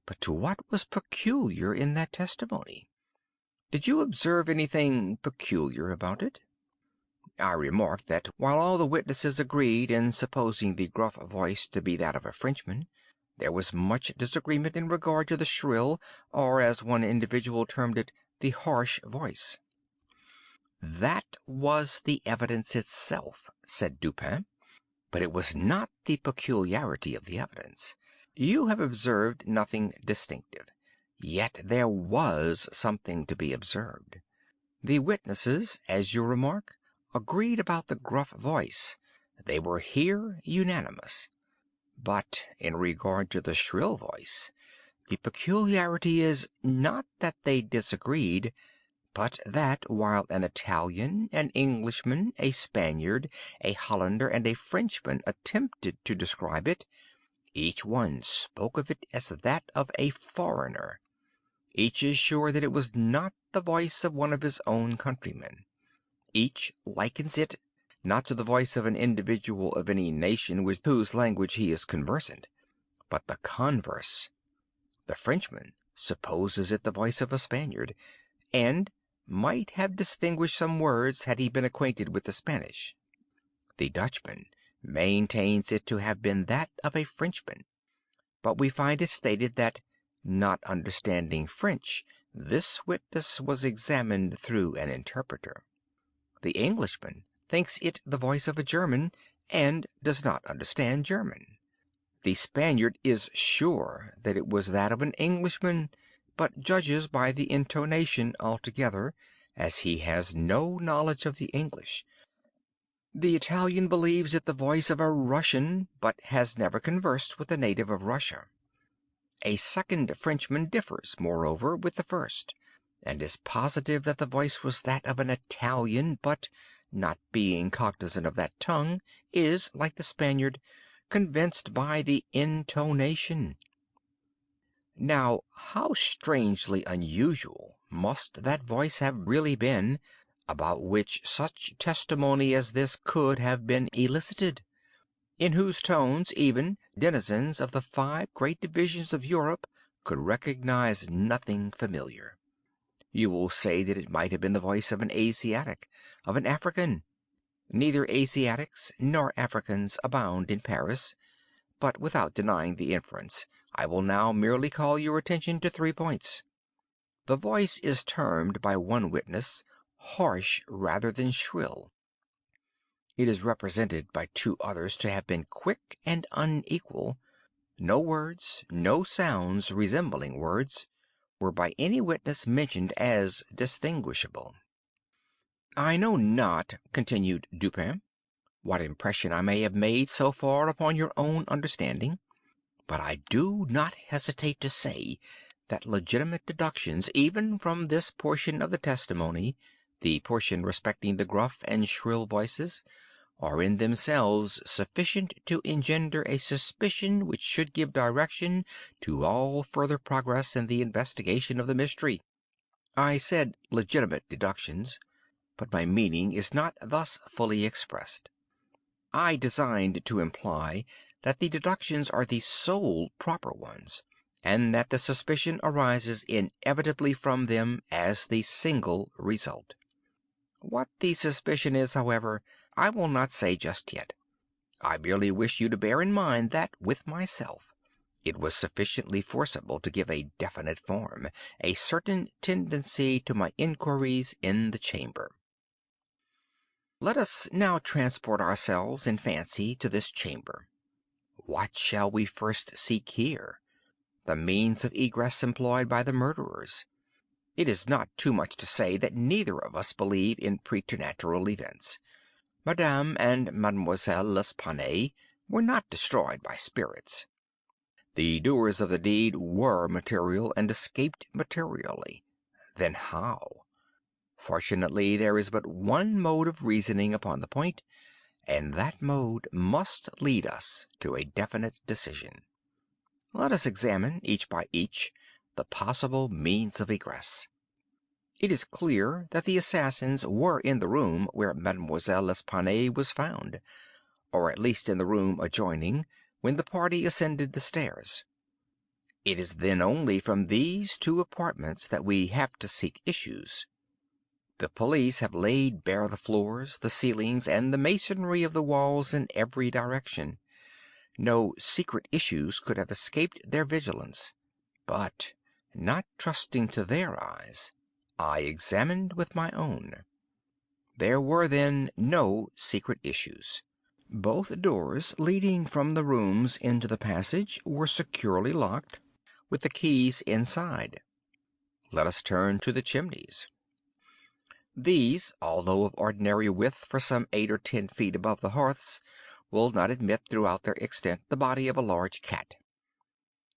but to what was peculiar in that testimony. Did you observe anything peculiar about it?" I remarked that while all the witnesses agreed in supposing the gruff voice to be that of a Frenchman, there was much disagreement in regard to the shrill, or, as one individual termed it, the harsh voice. "That was the evidence itself," said Dupin, "but it was not the peculiarity of the evidence. You have observed nothing distinctive, yet there was something to be observed. The witnesses, as you remark, agreed about the gruff voice. They were here unanimous. But in regard to the shrill voice, the peculiarity is, not that they disagreed, but that while an Italian, an Englishman, a Spaniard, a Hollander, and a Frenchman attempted to describe it, each one spoke of it as that of a foreigner. Each is sure that it was not the voice of one of his own countrymen. Each likens it, not to the voice of an individual of any nation with whose language he is conversant, but the converse. The Frenchman supposes it the voice of a Spaniard, and might have distinguished some words had he been acquainted with the Spanish. The Dutchman maintains it to have been that of a Frenchman, but we find it stated that, not understanding French, this witness was examined through an interpreter. The Englishman thinks it the voice of a German, and does not understand German. The Spaniard is sure that it was that of an Englishman, but judges by the intonation altogether, as he has no knowledge of the English. The Italian believes it the voice of a Russian, but has never conversed with a native of Russia. A second Frenchman differs, moreover, with the first, and is positive that the voice was that of an Italian, but, not being cognizant of that tongue, is, like the Spaniard, convinced by the intonation. Now, how strangely unusual must that voice have really been, about which such testimony as this could have been elicited, in whose tones even denizens of the 5 great divisions of Europe could recognize nothing familiar. You will say that it might have been the voice of an Asiatic, of an African. Neither Asiatics nor Africans abound in Paris, but without denying the inference, I will now merely call your attention to 3 points. The voice is termed by one witness harsh rather than shrill. It is represented by 2 others to have been quick and unequal. No words, no sounds resembling words, were by any witness mentioned as distinguishable. "I know not," continued Dupin, "what impression I may have made so far upon your own understanding, but I do not hesitate to say that legitimate deductions, even from this portion of the testimony, the portion respecting the gruff and shrill voices, are in themselves sufficient to engender a suspicion which should give direction to all further progress in the investigation of the mystery. I said legitimate deductions, but my meaning is not thus fully expressed. I designed to imply that the deductions are the sole proper ones, and that the suspicion arises inevitably from them as the single result. What the suspicion is, however, I will not say just yet. I merely wish you to bear in mind that, with myself, it was sufficiently forcible to give a definite form, a certain tendency to my inquiries in the chamber. Let us now transport ourselves in fancy to this chamber. What shall we first seek here? The means of egress employed by the murderers. It is not too much to say that neither of us believe in preternatural events. Madame and Mademoiselle L'Espanaye were not destroyed by spirits. The doers of the deed were material and escaped materially. Then how? Fortunately, there is but one mode of reasoning upon the point, and that mode must lead us to a definite decision. Let us examine, each by each, the possible means of egress. It is clear that the assassins were in the room where Mademoiselle L'Espanaye was found, or at least in the room adjoining, when the party ascended the stairs. It is then only from these 2 apartments that we have to seek issues. The police have laid bare the floors, the ceilings, and the masonry of the walls in every direction. No secret issues could have escaped their vigilance, but, not trusting to their eyes, I examined with my own. There were then no secret issues. Both doors leading from the rooms into the passage were securely locked, with the keys inside. Let us turn to the chimneys. These, although of ordinary width for some 8 or 10 feet above the hearths, will not admit throughout their extent the body of a large cat.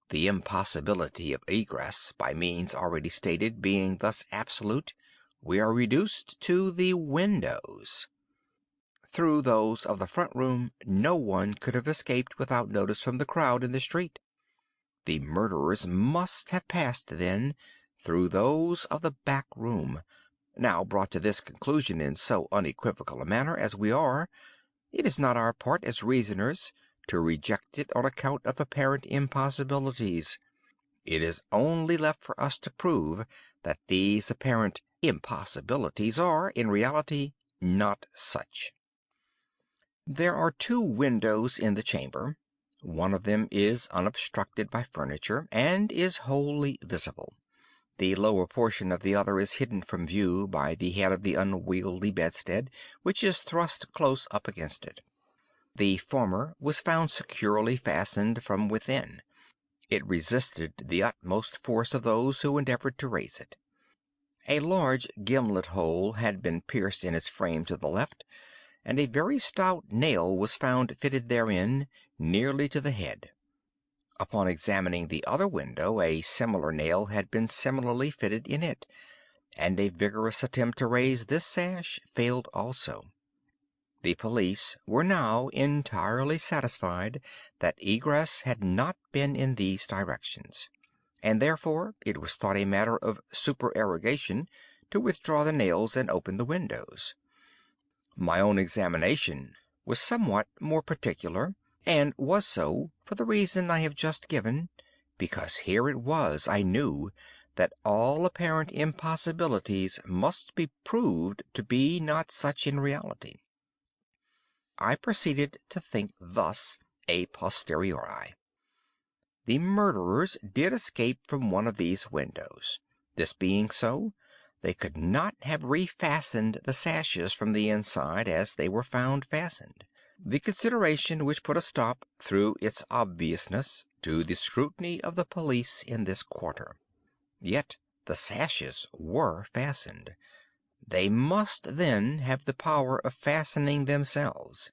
The impossibility of egress by means already stated being thus absolute, we are reduced to the windows. Through those of the front room no one could have escaped without notice from the crowd in the street. The murderers must have passed then, through those of the back room. Now, brought to this conclusion in so unequivocal a manner as we are, it is not our part as reasoners to reject it on account of apparent impossibilities. It is only left for us to prove that these apparent impossibilities are, in reality, not such. There are two windows in the chamber. One of them is unobstructed by furniture, and is wholly visible. The lower portion of the other is hidden from view by the head of the unwieldy bedstead, which is thrust close up against it. The former was found securely fastened from within. It resisted the utmost force of those who endeavored to raise it. A large gimlet hole had been pierced in its frame to the left, and a very stout nail was found fitted therein, nearly to the head. Upon examining the other window, a similar nail had been similarly fitted in it, and a vigorous attempt to raise this sash failed also. The police were now entirely satisfied that egress had not been in these directions, and therefore it was thought a matter of supererogation to withdraw the nails and open the windows. My own examination was somewhat more particular, and was so for the reason I have just given, because here it was, I knew, that all apparent impossibilities must be proved to be not such in reality. I proceeded to think thus a posteriori. The murderers did escape from one of these windows. This being so, they could not have refastened the sashes from the inside as they were found fastened. The consideration which put a stop, through its obviousness, to the scrutiny of the police in this quarter. Yet the sashes were fastened. They must then have the power of fastening themselves.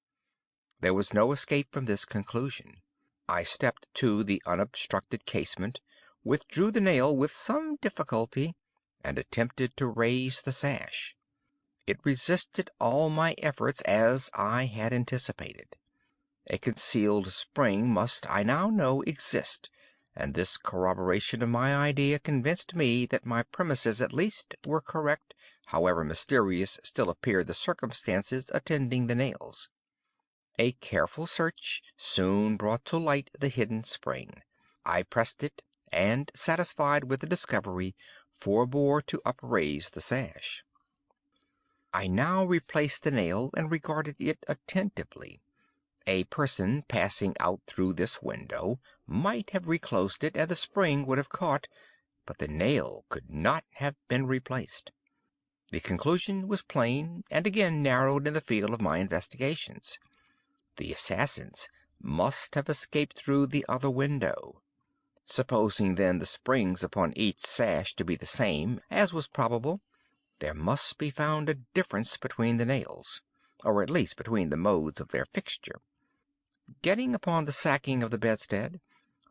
There was no escape from this conclusion. I stepped to the unobstructed casement, withdrew the nail with some difficulty, and attempted to raise the sash. It resisted all my efforts, as I had anticipated. A concealed spring must, I now know, exist, and this corroboration of my idea convinced me that my premises at least were correct, however mysterious still appeared the circumstances attending the nails. A careful search soon brought to light the hidden spring. I pressed it, and, satisfied with the discovery, forbore to upraise the sash. I now replaced the nail and regarded it attentively. A person passing out through this window might have reclosed it, and the spring would have caught, but the nail could not have been replaced. The conclusion was plain, and again narrowed in the field of my investigations. The assassins must have escaped through the other window. Supposing then the springs upon each sash to be the same, as was probable, there must be found a difference between the nails, or at least between the modes of their fixture. Getting upon the sacking of the bedstead,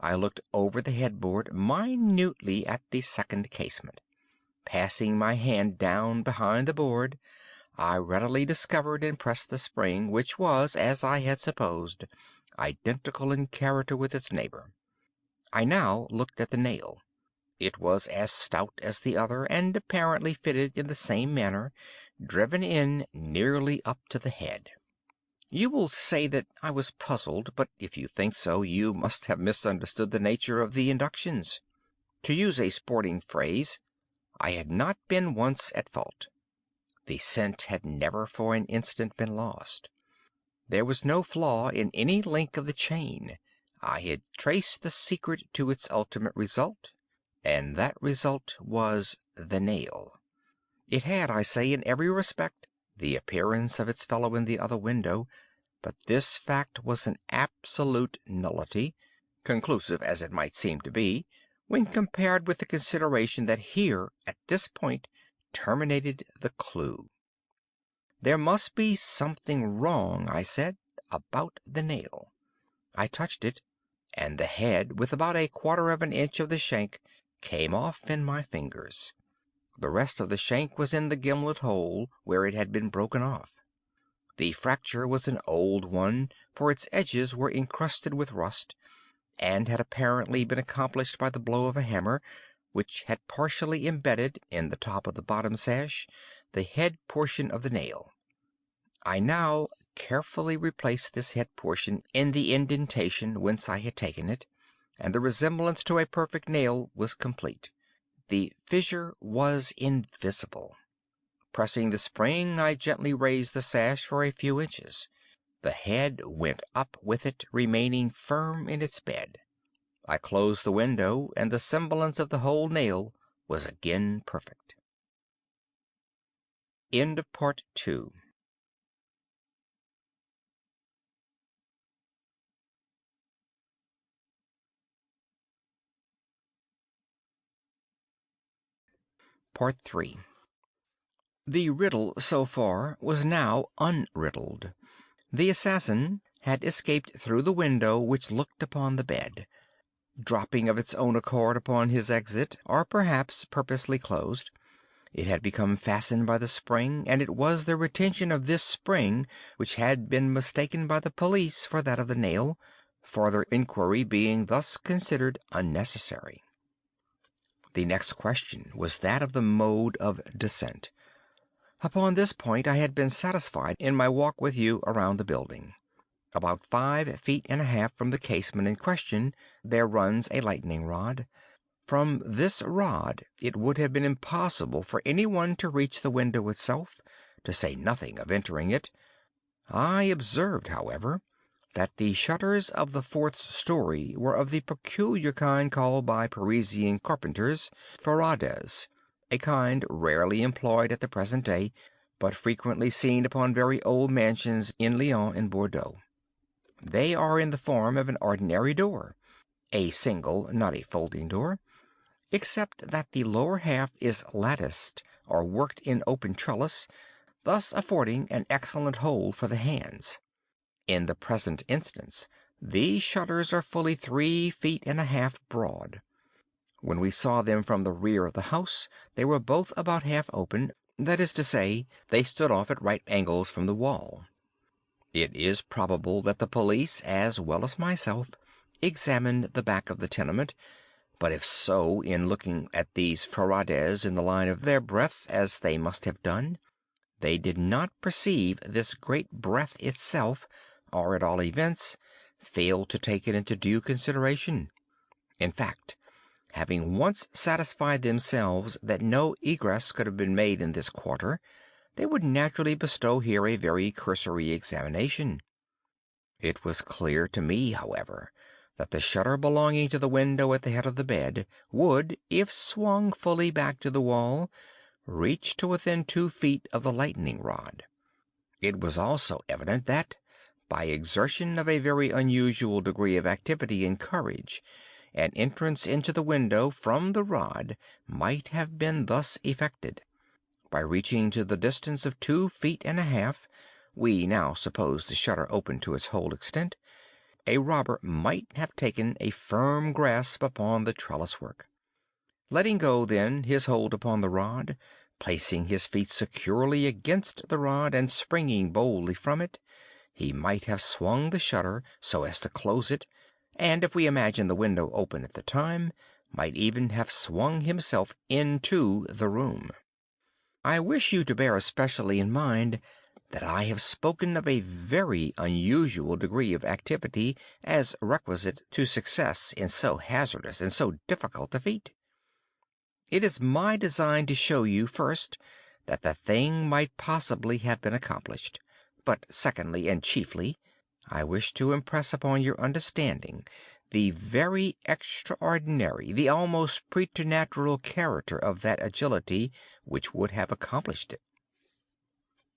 I looked over the headboard minutely at the second casement. Passing my hand down behind the board, I readily discovered and pressed the spring, which was, as I had supposed, identical in character with its neighbor. I now looked at the nail. It was as stout as the other, and apparently fitted in the same manner, driven in nearly up to the head. You will say that I was puzzled, but if you think so, you must have misunderstood the nature of the inductions. To use a sporting phrase, I had not been once at fault. The scent had never for an instant been lost. There was no flaw in any link of the chain. I had traced the secret to its ultimate result, and that result was the nail. It had, I say, in every respect, the appearance of its fellow in the other window, but this fact was an absolute nullity, conclusive as it might seem to be, when compared with the consideration that here, at this point, terminated the clue. There must be something wrong, I said, about the nail. I touched it, and the head, with about 1/4 inch of the shank, came off in my fingers. The rest of the shank was in the gimlet hole where it had been broken off. The fracture was an old one, for its edges were encrusted with rust, and had apparently been accomplished by the blow of a hammer, which had partially embedded in the top of the bottom sash the head portion of the nail. I now carefully replaced this head portion in the indentation whence I had taken it, and the resemblance to a perfect nail was complete. The fissure was invisible. Pressing the spring, I gently raised the sash for a few inches. The head went up with it, remaining firm in its bed. I closed the window, and the semblance of the whole nail was again perfect. End of Part 2. Part 3. The riddle so far was now unriddled. The assassin had escaped through the window which looked upon the bed, dropping of its own accord upon his exit, or perhaps purposely closed. It had become fastened by the spring, and it was the retention of this spring which had been mistaken by the police for that of the nail, farther inquiry being thus considered unnecessary. The next question was that of the mode of descent. Upon this point I had been satisfied in my walk with you around the building. About 5 feet and a half from the casement in question there runs a lightning rod. From this rod it would have been impossible for anyone to reach the window itself, to say nothing of entering it. I observed, however, that the shutters of the 4th story were of the peculiar kind called by Parisian carpenters ferrades, a kind rarely employed at the present day, but frequently seen upon very old mansions in Lyons and Bordeaux. They are in the form of an ordinary door, a single, not a folding door, except that the lower half is latticed or worked in open trellis, thus affording an excellent hold for the hands. In the present instance, these shutters are fully 3 feet and a half broad. When we saw them from the rear of the house, they were both about half open, that is to say, they stood off at right angles from the wall. It is probable that the police, as well as myself, examined the back of the tenement, but if so, in looking at these ferrades in the line of their breadth, as they must have done, they did not perceive this great breadth itself, or at all events failed to take it into due consideration. In fact, having once satisfied themselves that no egress could have been made in this quarter, they would naturally bestow here a very cursory examination. It was clear to me, however, that the shutter belonging to the window at the head of the bed would, if swung fully back to the wall, reach to within 2 feet of the lightning rod. It was also evident that, by exertion of a very unusual degree of activity and courage, an entrance into the window from the rod might have been thus effected. By reaching to the distance of 2 feet and a half, we now suppose the shutter open to its whole extent, a robber might have taken a firm grasp upon the trellis work. Letting go, then, his hold upon the rod, placing his feet securely against the rod, and springing boldly from it, he might have swung the shutter so as to close it, and, if we imagine the window open at the time, might even have swung himself into the room. I wish you to bear especially in mind that I have spoken of a very unusual degree of activity as requisite to success in so hazardous and so difficult a feat. It is my design to show you, first, that the thing might possibly have been accomplished, but secondly, and chiefly, I wish to impress upon your understanding the very extraordinary, the almost preternatural character of that agility which would have accomplished it.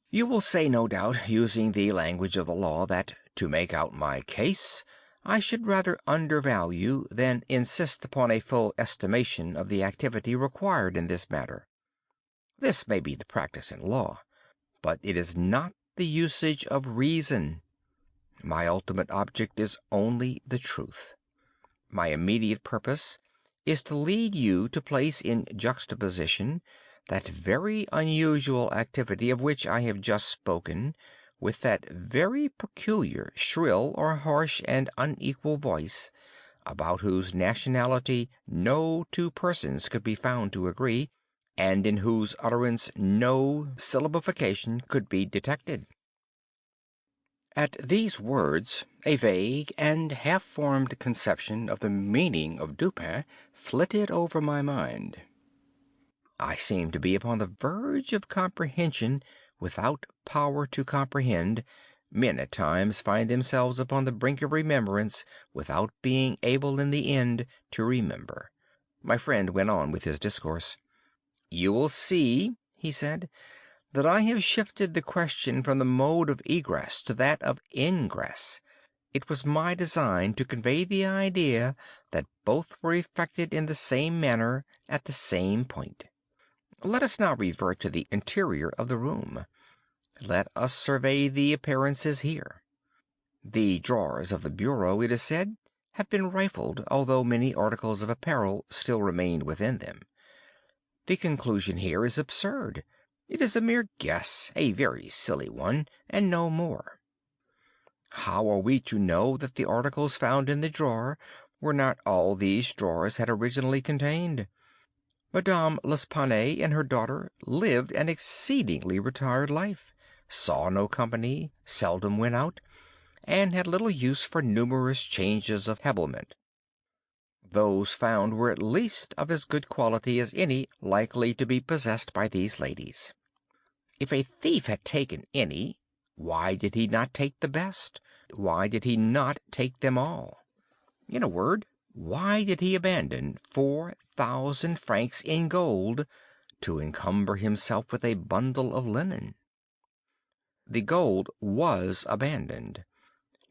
You will say, no doubt, using the language of the law, that, to make out my case, I should rather undervalue than insist upon a full estimation of the activity required in this matter. This may be the practice in law, but it is not the usage of reason. My ultimate object is only the truth. My immediate purpose is to lead you to place in juxtaposition that very unusual activity of which I have just spoken, with that very peculiar, shrill, or harsh and unequal voice about whose nationality no two persons could be found to agree, and in whose utterance no syllabification could be detected. At these words a vague and half-formed conception of the meaning of Dupin flitted over my mind. I seemed to be upon the verge of comprehension without power to comprehend. Men at times find themselves upon the brink of remembrance without being able in the end to remember. My friend went on with his discourse. "You will see," he said, "that I have shifted the question from the mode of egress to that of ingress. It was my design to convey the idea that both were effected in the same manner at the same point. Let us now revert to the interior of the room. Let us survey the appearances here. The drawers of the bureau, it is said, have been rifled, although many articles of apparel still remain within them. The conclusion here is absurd. It is a mere guess, a very silly one, and no more. How are we to know that the articles found in the drawer were not all these drawers had originally contained? Madame L'Espanaye and her daughter lived an exceedingly retired life, saw no company, seldom went out, and had little use for numerous changes of habiliment. Those found were at least of as good quality as any likely to be possessed by these ladies. If a thief had taken any, why did he not take the best? Why did he not take them all? In a word, why did he abandon 4,000 francs in gold to encumber himself with a bundle of linen? The gold was abandoned.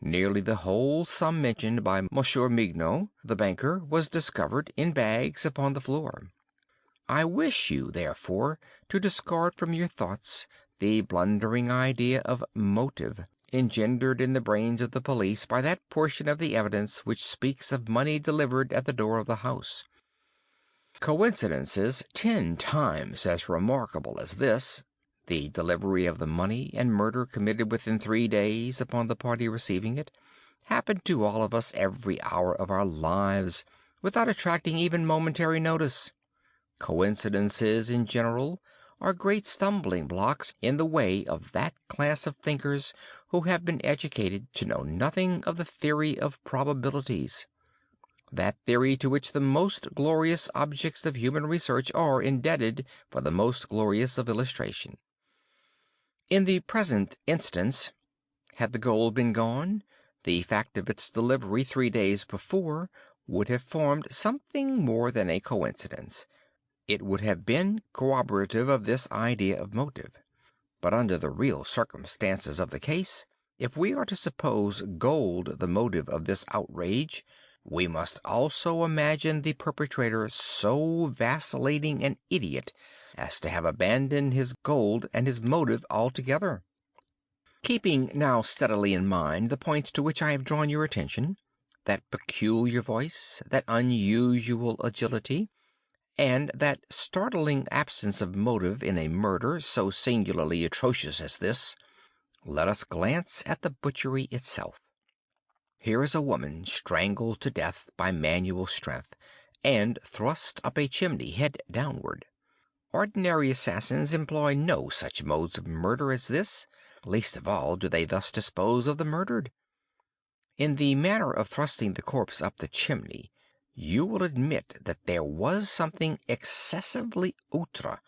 Nearly the whole sum mentioned by M. Mignot, the banker, was discovered in bags upon the floor. I wish you, therefore, to discard from your thoughts the blundering idea of motive engendered in the brains of the police by that portion of the evidence which speaks of money delivered at the door of the house. Coincidences 10 times as remarkable as this, the delivery of the money and murder committed within 3 days upon the party receiving it, happen to all of us every hour of our lives, without attracting even momentary notice. Coincidences in general are great stumbling blocks in the way of that class of thinkers who have been educated to know nothing of the theory of probabilities, that theory to which the most glorious objects of human research are indebted for the most glorious of illustration. In the present instance, had the gold been gone, the fact of its delivery 3 days before would have formed something more than a coincidence. It would have been corroborative of this idea of motive. But under the real circumstances of the case, if we are to suppose gold the motive of this outrage, we must also imagine the perpetrator so vacillating an idiot as to have abandoned his gold and his motive altogether. Keeping now steadily in mind the points to which I have drawn your attention, that peculiar voice, that unusual agility, and that startling absence of motive in a murder so singularly atrocious as this, let us glance at the butchery itself. Here is a woman strangled to death by manual strength, and thrust up a chimney head downward. Ordinary assassins employ no such modes of murder as this, least of all do they thus dispose of the murdered. In the manner of thrusting the corpse up the chimney, you will admit that there was something excessively outre,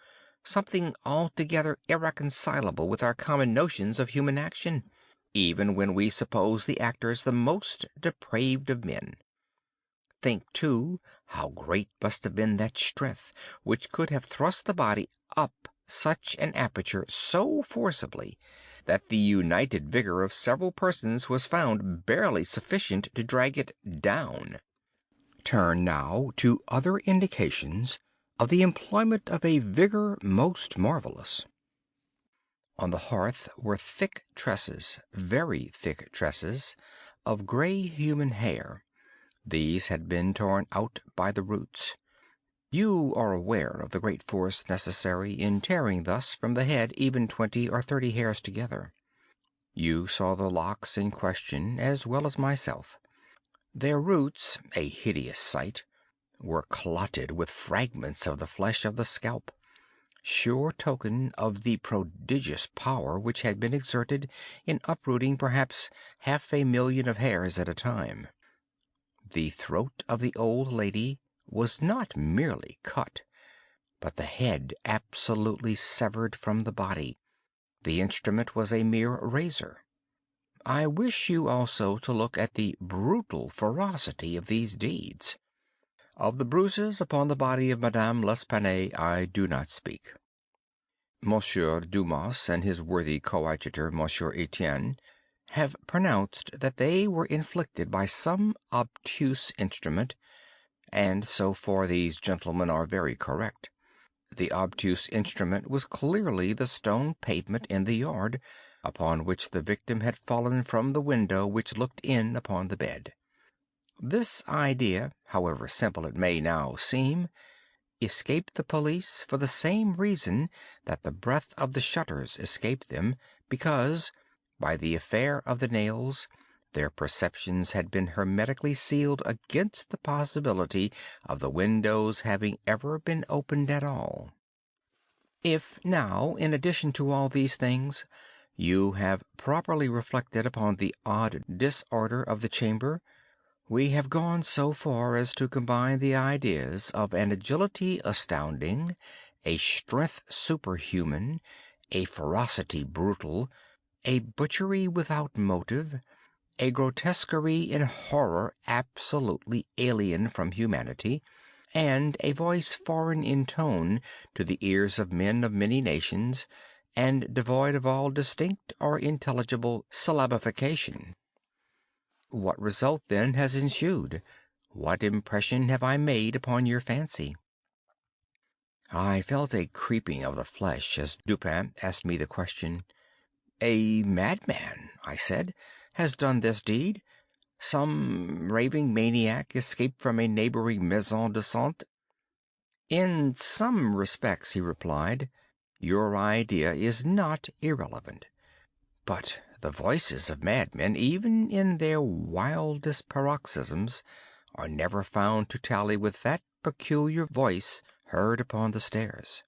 something altogether irreconcilable with our common notions of human action, even when we suppose the actors the most depraved of men. Think, too, how great must have been that strength which could have thrust the body up such an aperture so forcibly that the united vigor of several persons was found barely sufficient to drag it down. Turn now to other indications of the employment of a vigor most marvelous. On the hearth were thick tresses, very thick tresses, of gray human hair. These had been torn out by the roots. You are aware of the great force necessary in tearing thus from the head even 20 or 30 hairs together. You saw the locks in question as well as myself. Their roots, a hideous sight, were clotted with fragments of the flesh of the scalp, sure token of the prodigious power which had been exerted in uprooting perhaps 500,000 of hairs at a time. The throat of the old lady was not merely cut, but the head absolutely severed from the body. The instrument was a mere razor. I wish you also to look at the brutal ferocity of these deeds. Of the bruises upon the body of Madame L'Espanaye I do not speak. Monsieur Dumas and his worthy coadjutor, Monsieur Etienne, have pronounced that they were inflicted by some obtuse instrument, and so far these gentlemen are very correct. The obtuse instrument was clearly the stone pavement in the yard, upon which the victim had fallen from the window which looked in upon the bed. This idea, however simple it may now seem, escaped the police for the same reason that the breadth of the shutters escaped them, because, by the affair of the nails, their perceptions had been hermetically sealed against the possibility of the windows having ever been opened at all. If now, in addition to all these things, you have properly reflected upon the odd disorder of the chamber, we have gone so far as to combine the ideas of an agility astounding, a strength superhuman, a ferocity brutal, a butchery without motive, a grotesquerie and horror absolutely alien from humanity, and a voice foreign in tone to the ears of men of many nations, and devoid of all distinct or intelligible syllabification. What result, then, has ensued? What impression have I made upon your fancy? I felt a creeping of the flesh as Dupin asked me the question. A madman, I said, has done this deed. Some raving maniac escaped from a neighboring maison de santé. In some respects, he replied, your idea is not irrelevant. But the voices of madmen, even in their wildest paroxysms, are never found to tally with that peculiar voice heard upon the stairs.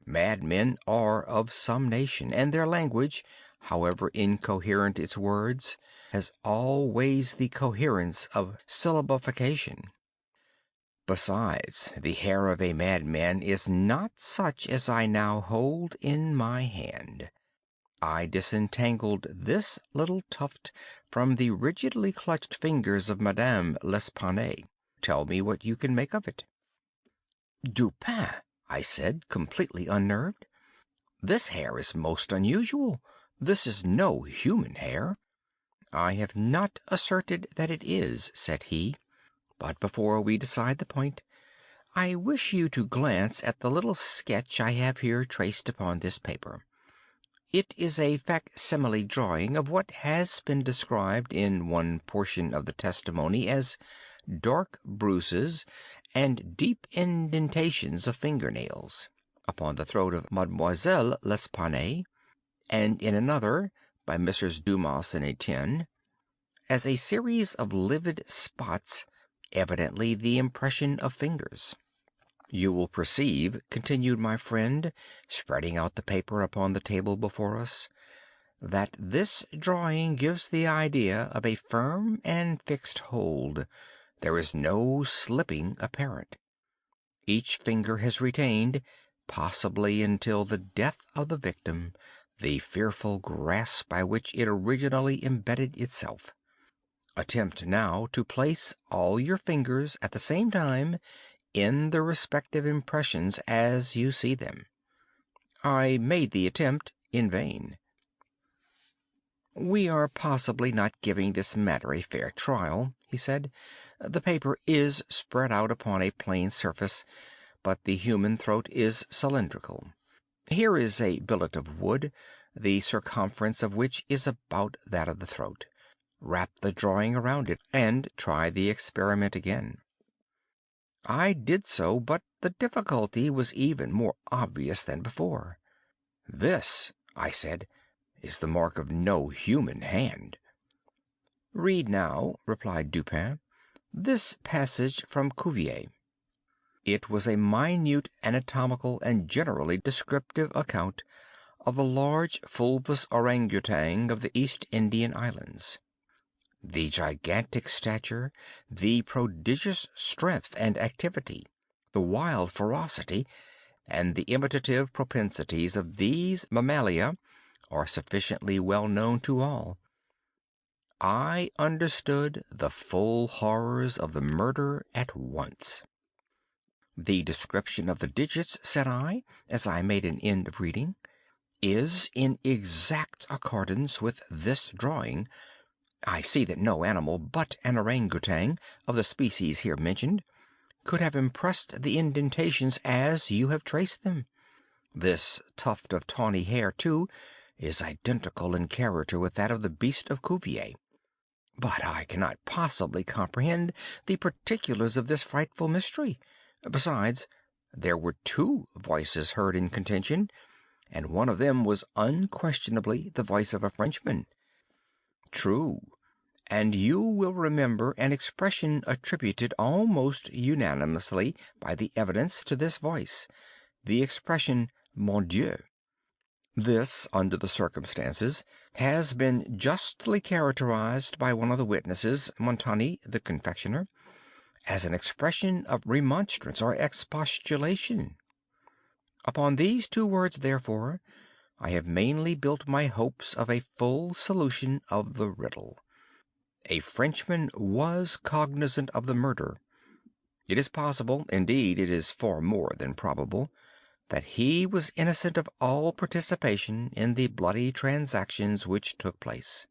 Madmen are of some nation, and their language, however incoherent its words, has always the coherence of syllabification. Besides, the hair of a madman is not such as I now hold in my hand. I disentangled this little tuft from the rigidly clutched fingers of Madame L'Espanaye. Tell me what you can make of it. Dupin, I said, completely unnerved, this hair is most unusual. This is no human hair. I have not asserted that it is, said he, but before we decide the point, I wish you to glance at the little sketch I have here traced upon this paper. It is a facsimile drawing of what has been described in one portion of the testimony as dark bruises and deep indentations of fingernails upon the throat of Mademoiselle L'Espanaye, and in another, by Messrs. Dumas and Etienne, as a series of livid spots, evidently the impression of fingers. You will perceive, continued my friend, spreading out the paper upon the table before us, that this drawing gives the idea of a firm and fixed hold. There is no slipping apparent. Each finger has retained, possibly until the death of the victim, the fearful grasp by which it originally embedded itself. Attempt now to place all your fingers at the same time in the respective impressions as you see them. I made the attempt in vain. We are possibly not giving this matter a fair trial, he said. The paper is spread out upon a plain surface, but the human throat is cylindrical. Here is a billet of wood, the circumference of which is about that of the throat. Wrap the drawing around it, and try the experiment again. I did so, but the difficulty was even more obvious than before. This, I said, is the mark of no human hand. "Read now," replied Dupin, "this passage from Cuvier." It was a minute anatomical and generally descriptive account of the large fulvous orangutan of the East Indian Islands. The gigantic stature, the prodigious strength and activity, the wild ferocity, and the imitative propensities of these mammalia are sufficiently well known to all. I understood the full horrors of the murder at once. "The description of the digits," said I, as I made an end of reading, "is in exact accordance with this drawing. I see that no animal but an orangutan of the species here mentioned could have impressed the indentations as you have traced them. This tuft of tawny hair, too, is identical in character with that of the beast of Cuvier. But I cannot possibly comprehend the particulars of this frightful mystery. Besides, there were two voices heard in contention, and one of them was unquestionably the voice of a Frenchman." "True. And you will remember an expression attributed almost unanimously by the evidence to this voice, the expression 'Mon Dieu.' This, under the circumstances, has been justly characterized by one of the witnesses, Montani, the confectioner, as an expression of remonstrance or expostulation. Upon these two words, therefore, I have mainly built my hopes of a full solution of the riddle. A Frenchman was cognizant of the murder. It is possible, indeed it is far more than probable, that he was innocent of all participation in the bloody transactions which took place.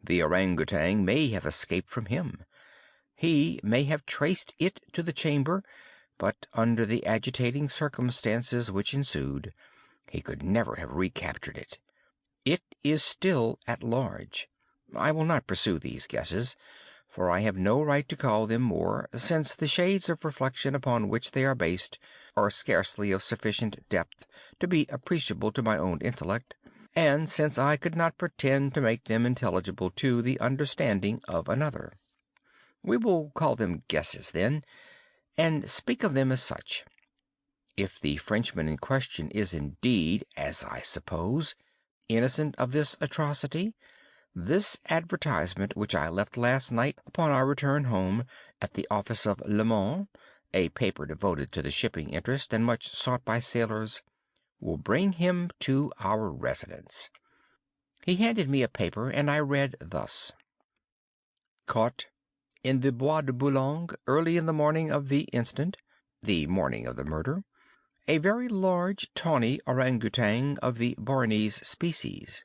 The orangutan may have escaped from him. He may have traced it to the chamber, but under the agitating circumstances which ensued, he could never have recaptured it. It is still at large. I will not pursue these guesses, for I have no right to call them more, since the shades of reflection upon which they are based are scarcely of sufficient depth to be appreciable to my own intellect, and since I could not pretend to make them intelligible to the understanding of another. We will call them guesses, then, and speak of them as such. If the Frenchman in question is indeed, as I suppose, innocent of this atrocity, this advertisement which I left last night upon our return home at the office of Le Monde, a paper devoted to the shipping interest and much sought by sailors, will bring him to our residence." He handed me a paper, and I read thus: "Caught in the Bois de Boulogne early in the morning of the instant, the morning of the murder, a very large tawny orangutan of the Bornese species.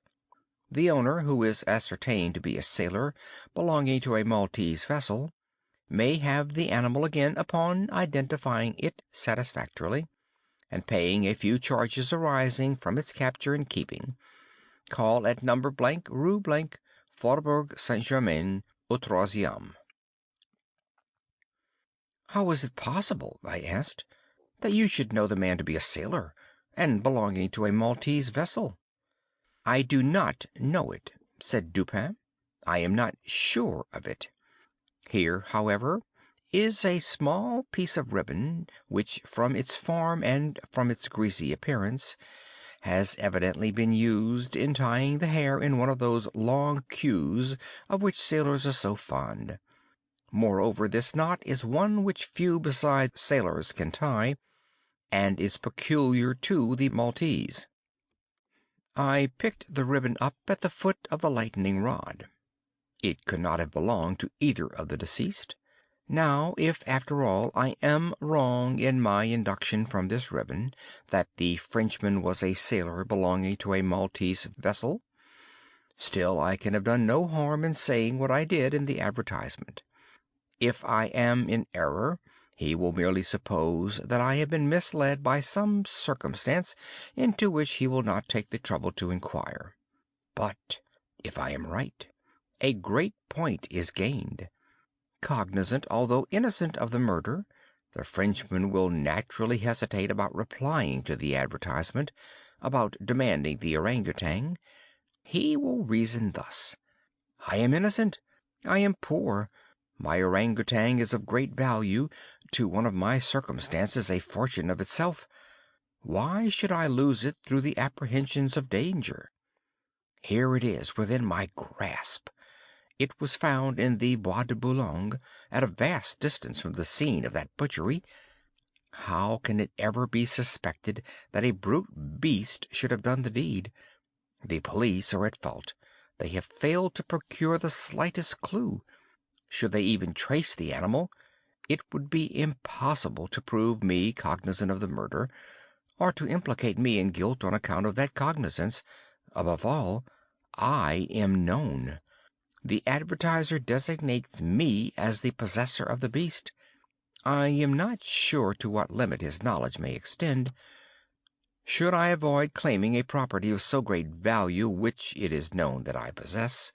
The owner, who is ascertained to be a sailor belonging to a Maltese vessel, may have the animal again upon identifying it satisfactorily, and paying a few charges arising from its capture and keeping. Call at No. Rue Faubourg Saint-Germain, au 3e." "How is it possible," I asked, "that you should know the man to be a sailor, and belonging to a Maltese vessel?" "I do not know it," said Dupin. "I am not sure of it. Here, however, is a small piece of ribbon, which, from its form and from its greasy appearance, has evidently been used in tying the hair in one of those long queues of which sailors are so fond. Moreover, this knot is one which few besides sailors can tie, and is peculiar to the Maltese. I picked the ribbon up at the foot of the lightning rod. It could not have belonged to either of the deceased. Now, if, after all, I am wrong in my induction from this ribbon that the Frenchman was a sailor belonging to a Maltese vessel, still I can have done no harm in saying what I did in the advertisement. If I am in error, he will merely suppose that I have been misled by some circumstance into which he will not take the trouble to inquire. But if I am right, a great point is gained. Cognizant, although innocent, of the murder, the Frenchman will naturally hesitate about replying to the advertisement, about demanding the orangutan. He will reason thus: I am innocent. I am poor. My orangutan is of great value, to one of my circumstances a fortune of itself. Why should I lose it through the apprehensions of danger? Here it is within my grasp. It was found in the Bois de Boulogne, at a vast distance from the scene of that butchery. How can it ever be suspected that a brute beast should have done the deed? The police are at fault. They have failed to procure the slightest clue. Should they even trace the animal, it would be impossible to prove me cognizant of the murder, or to implicate me in guilt on account of that cognizance. Above all, I am known. The advertiser designates me as the possessor of the beast. I am not sure to what limit his knowledge may extend. Should I avoid claiming a property of so great value which it is known that I possess,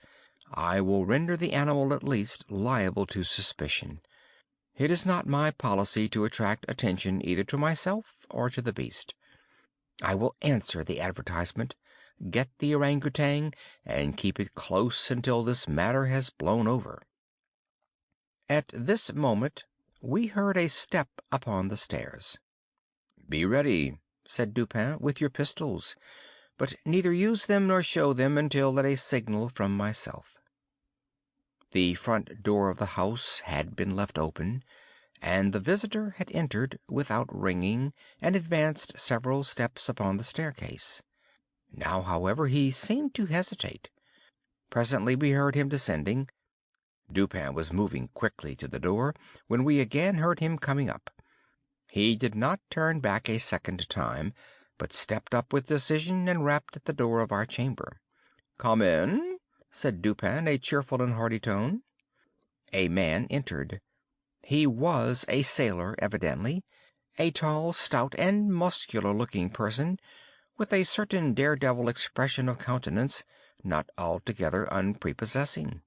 I will render the animal at least liable to suspicion. It is not my policy to attract attention either to myself or to the beast. I will answer the advertisement, get the orangutan, and keep it close until this matter has blown over." At this moment we heard a step upon the stairs. "Be ready," said Dupin, "with your pistols, but neither use them nor show them until at a signal from myself." The front door of the house had been left open, and the visitor had entered without ringing and advanced several steps upon the staircase. Now, however, he seemed to hesitate. Presently we heard him descending. Dupin was moving quickly to the door when we again heard him coming up. He did not turn back a second time, but stepped up with decision and rapped at the door of our chamber. "Come in," said Dupin, in a cheerful and hearty tone. A man entered. He was a sailor, evidently, a tall, stout, and muscular-looking person, with a certain daredevil expression of countenance, not altogether unprepossessing.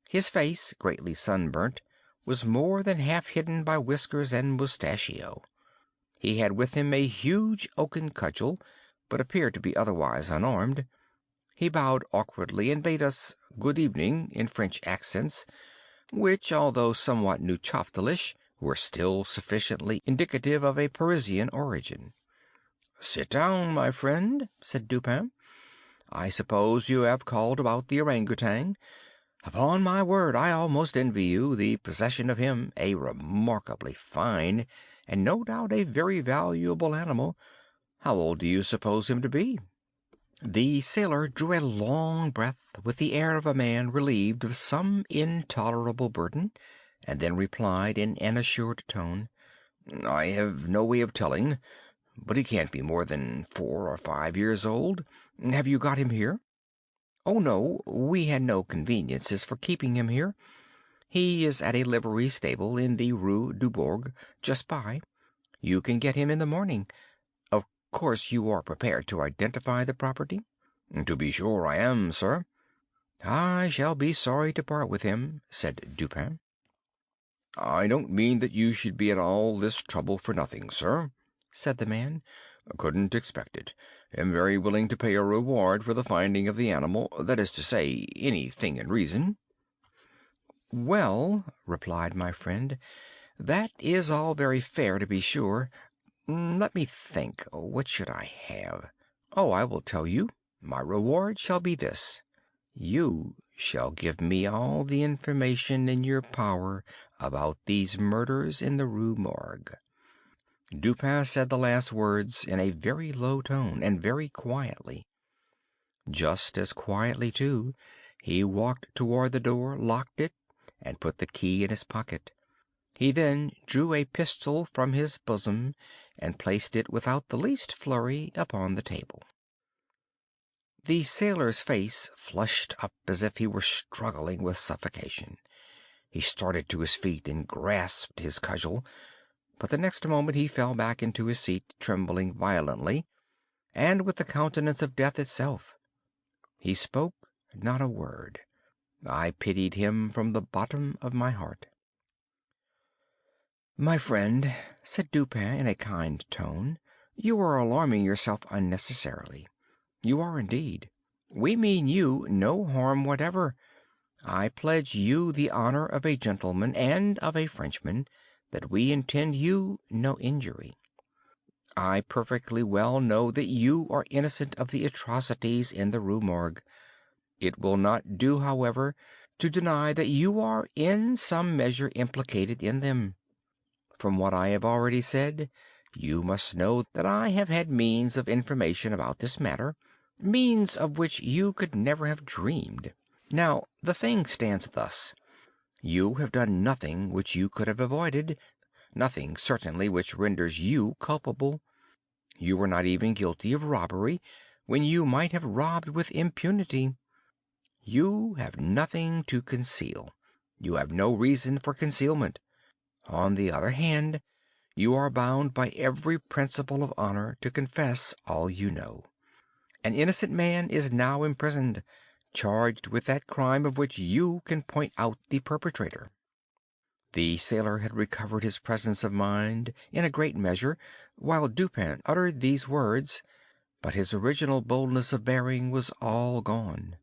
His face, greatly sunburnt, was more than half hidden by whiskers and mustachio. He had with him a huge oaken cudgel, but appeared to be otherwise unarmed. He bowed awkwardly and bade us good evening in French accents, which, although somewhat Neufchatelish, were still sufficiently indicative of a Parisian origin. "Sit down, my friend," said Dupin. "I suppose you have called about the orangutan. Upon my word, I almost envy you the possession of him, a remarkably fine, and no doubt a very valuable animal. How old do you suppose him to be?" The sailor drew a long breath, with the air of a man relieved of some intolerable burden, and then replied in an assured tone, "I have no way of telling, but he can't be more than 4 or 5 years old. Have you got him here?" "Oh, no, we had no conveniences for keeping him here. He is at a livery stable in the Rue Morgue, just by. You can get him in the morning. Of course you are prepared to identify the property?" "To be sure I am, sir." "I shall be sorry to part with him," said Dupin. "I don't mean that you should be at all this trouble for nothing, sir," said the man. "Couldn't expect it. Am very willing to pay a reward for the finding of the animal, that is to say, anything in reason." "Well," replied my friend, "that is all very fair, to be sure. Let me think. What should I have? Oh, I will tell you. My reward shall be this: you shall give me all the information in your power about these murders in the Rue Morgue." Dupin said the last words in a very low tone, and very quietly. Just as quietly, too, he walked toward the door, locked it, and put the key in his pocket. He then drew a pistol from his bosom, and placed it without the least flurry upon the table. The sailor's face flushed up as if he were struggling with suffocation. He started to his feet and grasped his cudgel, but the next moment he fell back into his seat, trembling violently, and with the countenance of death itself. He spoke not a word. I pitied him from the bottom of my heart. "My friend," said Dupin in a kind tone, "you are alarming yourself unnecessarily. You are indeed. We mean you no harm whatever. I pledge you the honor of a gentleman and of a Frenchman that we intend you no injury. I perfectly well know that you are innocent of the atrocities in the Rue Morgue. It will not do, however, to deny that you are in some measure implicated in them. From what I have already said, you must know that I have had means of information about this matter, means of which you could never have dreamed. Now, the thing stands thus. You have done nothing which you could have avoided, nothing certainly which renders you culpable. You were not even guilty of robbery, when you might have robbed with impunity. You have nothing to conceal. You have no reason for concealment. On the other hand, you are bound by every principle of honor to confess all you know. An innocent man is now imprisoned, charged with that crime of which you can point out the perpetrator." The sailor had recovered his presence of mind in a great measure while Dupin uttered these words, but his original boldness of bearing was all gone.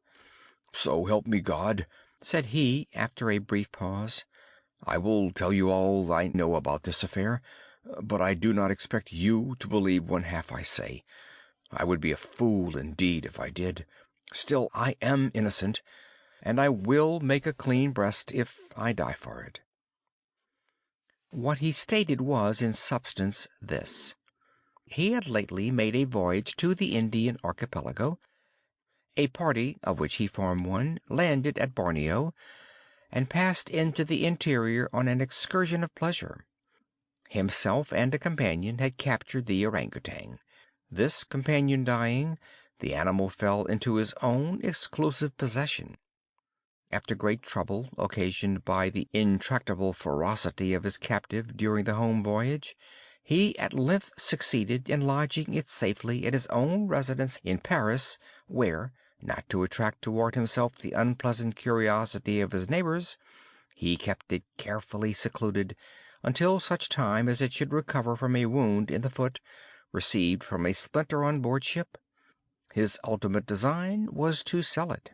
"So help me God," said he, after a brief pause, "I will tell you all I know about this affair, but I do not expect you to believe one half I say. I would be a fool indeed if I did. Still, I am innocent, and I will make a clean breast if I die for it." What he stated was, in substance, this. He had lately made a voyage to the Indian archipelago. A party, of which he formed one, landed at Borneo, and passed into the interior on an excursion of pleasure. Himself and a companion had captured the orangutan. This companion dying, the animal fell into his own exclusive possession. After great trouble occasioned by the intractable ferocity of his captive during the home voyage, he at length succeeded in lodging it safely at his own residence in Paris, where, not to attract toward himself the unpleasant curiosity of his neighbors, he kept it carefully secluded until such time as it should recover from a wound in the foot received from a splinter on board ship. His ultimate design was to sell it.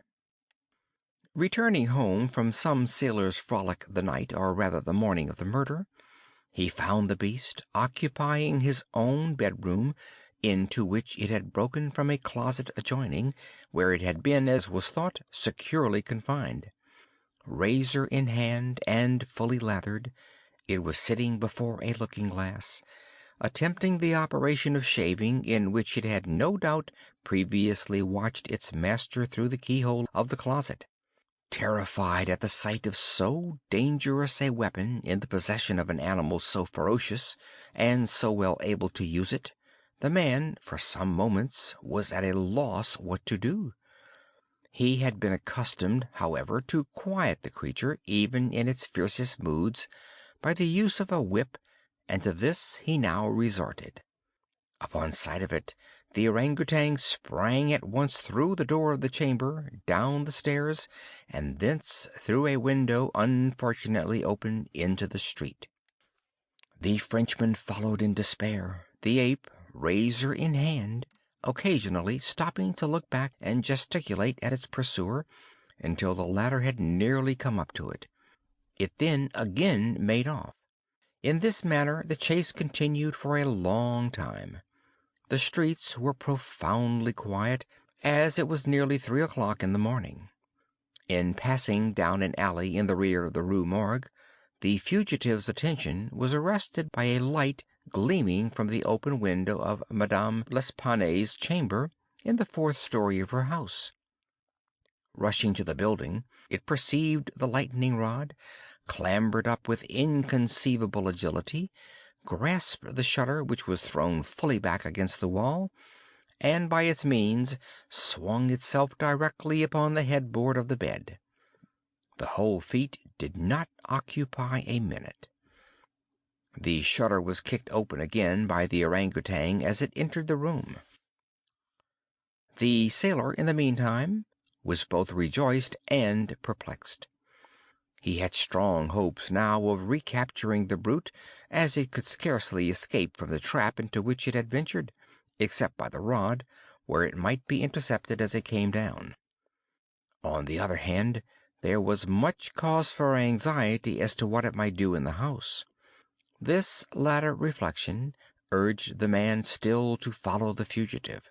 Returning home from some sailor's frolic the night, or rather the morning of the murder, he found the beast occupying his own bedroom, into which it had broken from a closet adjoining, where it had been, as was thought, securely confined. Razor in hand and fully lathered, it was sitting before a looking-glass, attempting the operation of shaving, in which it had no doubt previously watched its master through the keyhole of the closet. Terrified at the sight of so dangerous a weapon in the possession of an animal so ferocious and so well able to use it, the man for some moments was at a loss what to do. He had been accustomed, however, to quiet the creature, even in its fiercest moods, by the use of a whip, and to this he now resorted. Upon sight of it, the orangutan sprang at once through the door of the chamber, down the stairs, and thence through a window unfortunately open into the street. The Frenchman followed in despair, the ape, razor in hand, occasionally stopping to look back and gesticulate at its pursuer, until the latter had nearly come up to it. It then again made off. In this manner the chase continued for a long time. The streets were profoundly quiet, as it was nearly 3 o'clock in the morning. In passing down an alley in the rear of the Rue Morgue, the fugitive's attention was arrested by a light gleaming from the open window of Madame L'Espanaye's chamber in the 4th story of her house. Rushing to the building, it perceived the lightning rod, clambered up with inconceivable agility, grasped the shutter, which was thrown fully back against the wall, and by its means swung itself directly upon the headboard of the bed. The whole feat did not occupy a minute. The shutter was kicked open again by the orangutan as it entered the room. The sailor, in the meantime, was both rejoiced and perplexed. He had strong hopes now of recapturing the brute, as it could scarcely escape from the trap into which it had ventured, except by the rod, where it might be intercepted as it came down. On the other hand, there was much cause for anxiety as to what it might do in the house. This latter reflection urged the man still to follow the fugitive.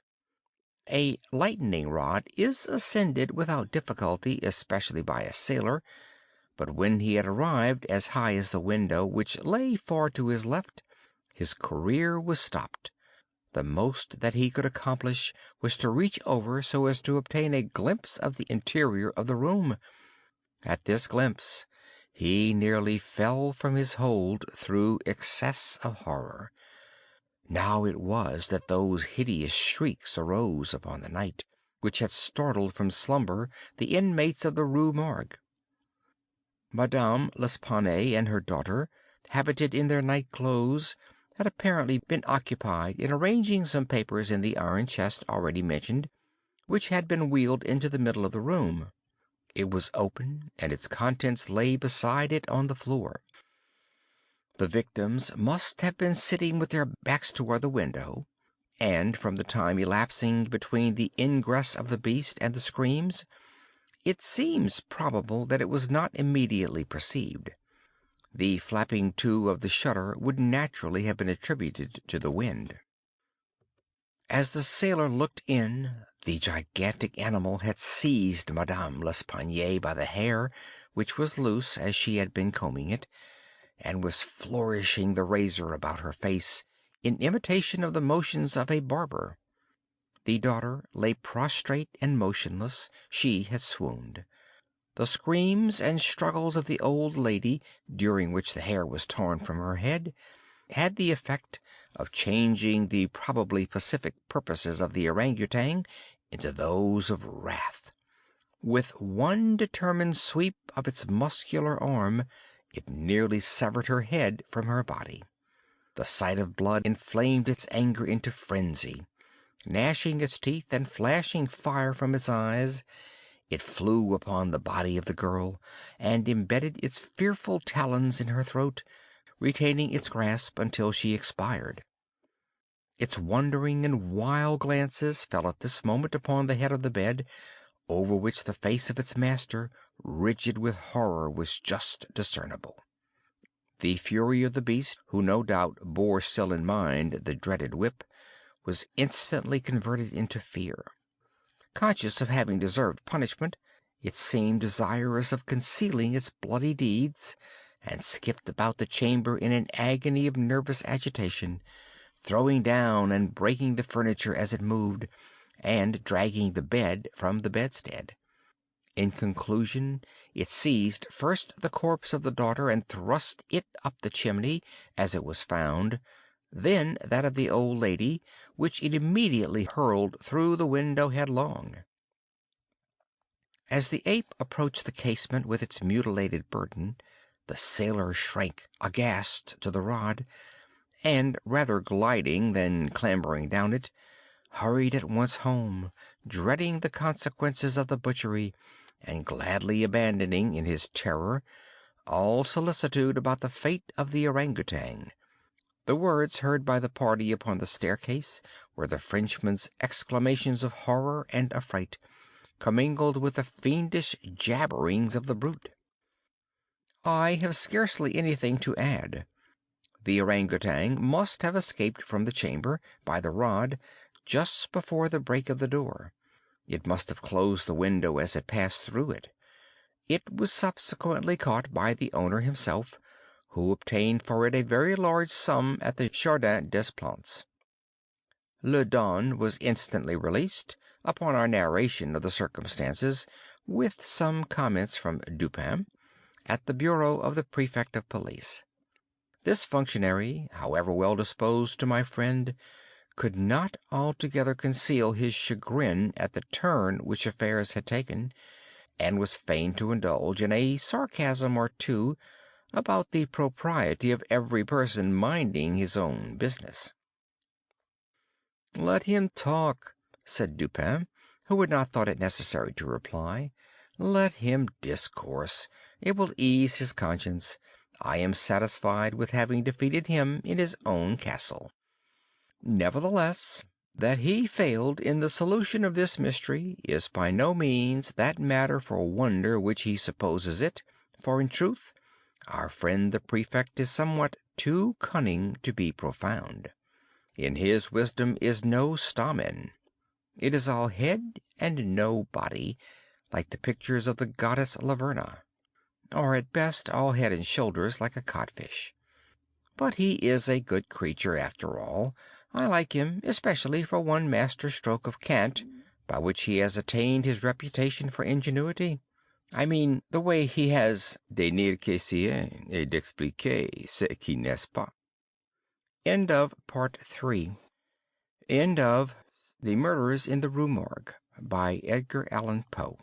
A lightning rod is ascended without difficulty, especially by a sailor, but when he had arrived as high as the window, which lay far to his left, his career was stopped. The most that he could accomplish was to reach over so as to obtain a glimpse of the interior of the room. At this glimpse he nearly fell from his hold through excess of horror. Now it was that those hideous shrieks arose upon the night, which had startled from slumber the inmates of the Rue Morgue. Madame L'Espanaye and her daughter, habited in their night clothes, had apparently been occupied in arranging some papers in the iron chest already mentioned, which had been wheeled into the middle of the room. It was open, and its contents lay beside it on the floor. The victims must have been sitting with their backs toward the window, and from the time elapsing between the ingress of the beast and the screams, it seems probable that it was not immediately perceived. The flapping to of the shutter would naturally have been attributed to the wind. As the sailor looked in, the gigantic animal had seized Madame L'Espanaye by the hair, which was loose as she had been combing it, and was flourishing the razor about her face in imitation of the motions of a barber. The daughter lay prostrate and motionless. She had swooned. The screams and struggles of the old lady, during which the hair was torn from her head, had the effect of changing the probably pacific purposes of the orangutan into those of wrath. With one determined sweep of its muscular arm, it nearly severed her head from her body. The sight of blood inflamed its anger into frenzy. Gnashing its teeth and flashing fire from its eyes, it flew upon the body of the girl and embedded its fearful talons in her throat, retaining its grasp until she expired. Its wondering and wild glances fell at this moment upon the head of the bed, over which the face of its master, rigid with horror, was just discernible. The fury of the beast, who no doubt bore still in mind the dreaded whip, was instantly converted into fear. Conscious of having deserved punishment, it seemed desirous of concealing its bloody deeds, and skipped about the chamber in an agony of nervous agitation, throwing down and breaking the furniture as it moved, and dragging the bed from the bedstead. In conclusion, it seized first the corpse of the daughter and thrust it up the chimney, as it was found, then that of the old lady, which it immediately hurled through the window headlong. As the ape approached the casement with its mutilated burden, the sailor shrank aghast to the rod, and, rather gliding than clambering down it, hurried at once home, dreading the consequences of the butchery, and gladly abandoning, in his terror, all solicitude about the fate of the orangutan. The words heard by the party upon the staircase were the Frenchman's exclamations of horror and affright, commingled with the fiendish jabberings of the brute. I have scarcely anything to add. The orangutan must have escaped from the chamber, by the rod, just before the break of the door. It must have closed the window as it passed through it. It was subsequently caught by the owner himself, who obtained for it a very large sum at the Jardin des Plantes. Le Don was instantly released, upon our narration of the circumstances, with some comments from Dupin, at the bureau of the Prefect of Police. This functionary, however well disposed to my friend, could not altogether conceal his chagrin at the turn which affairs had taken, and was fain to indulge in a sarcasm or two about the propriety of every person minding his own business. "Let him talk," said Dupin, who had not thought it necessary to reply. "Let him discourse. It will ease his conscience. I am satisfied with having defeated him in his own castle. Nevertheless, That he failed in the solution of this mystery is by no means that matter for wonder which he supposes it, for in truth our friend the Prefect is somewhat too cunning to be profound. In his wisdom is no stamen. It is all head and no body, like the pictures of the goddess Laverna, or at best all head and shoulders like a codfish. But he is a good creature after all. I like him, especially for one master stroke of cant by which he has attained his reputation for ingenuity. I mean the way he has de dire que c'est et d'expliquer ce qui n'est pas. End of Part 3. End of The Murders in the Rue Morgue by Edgar Allan Poe.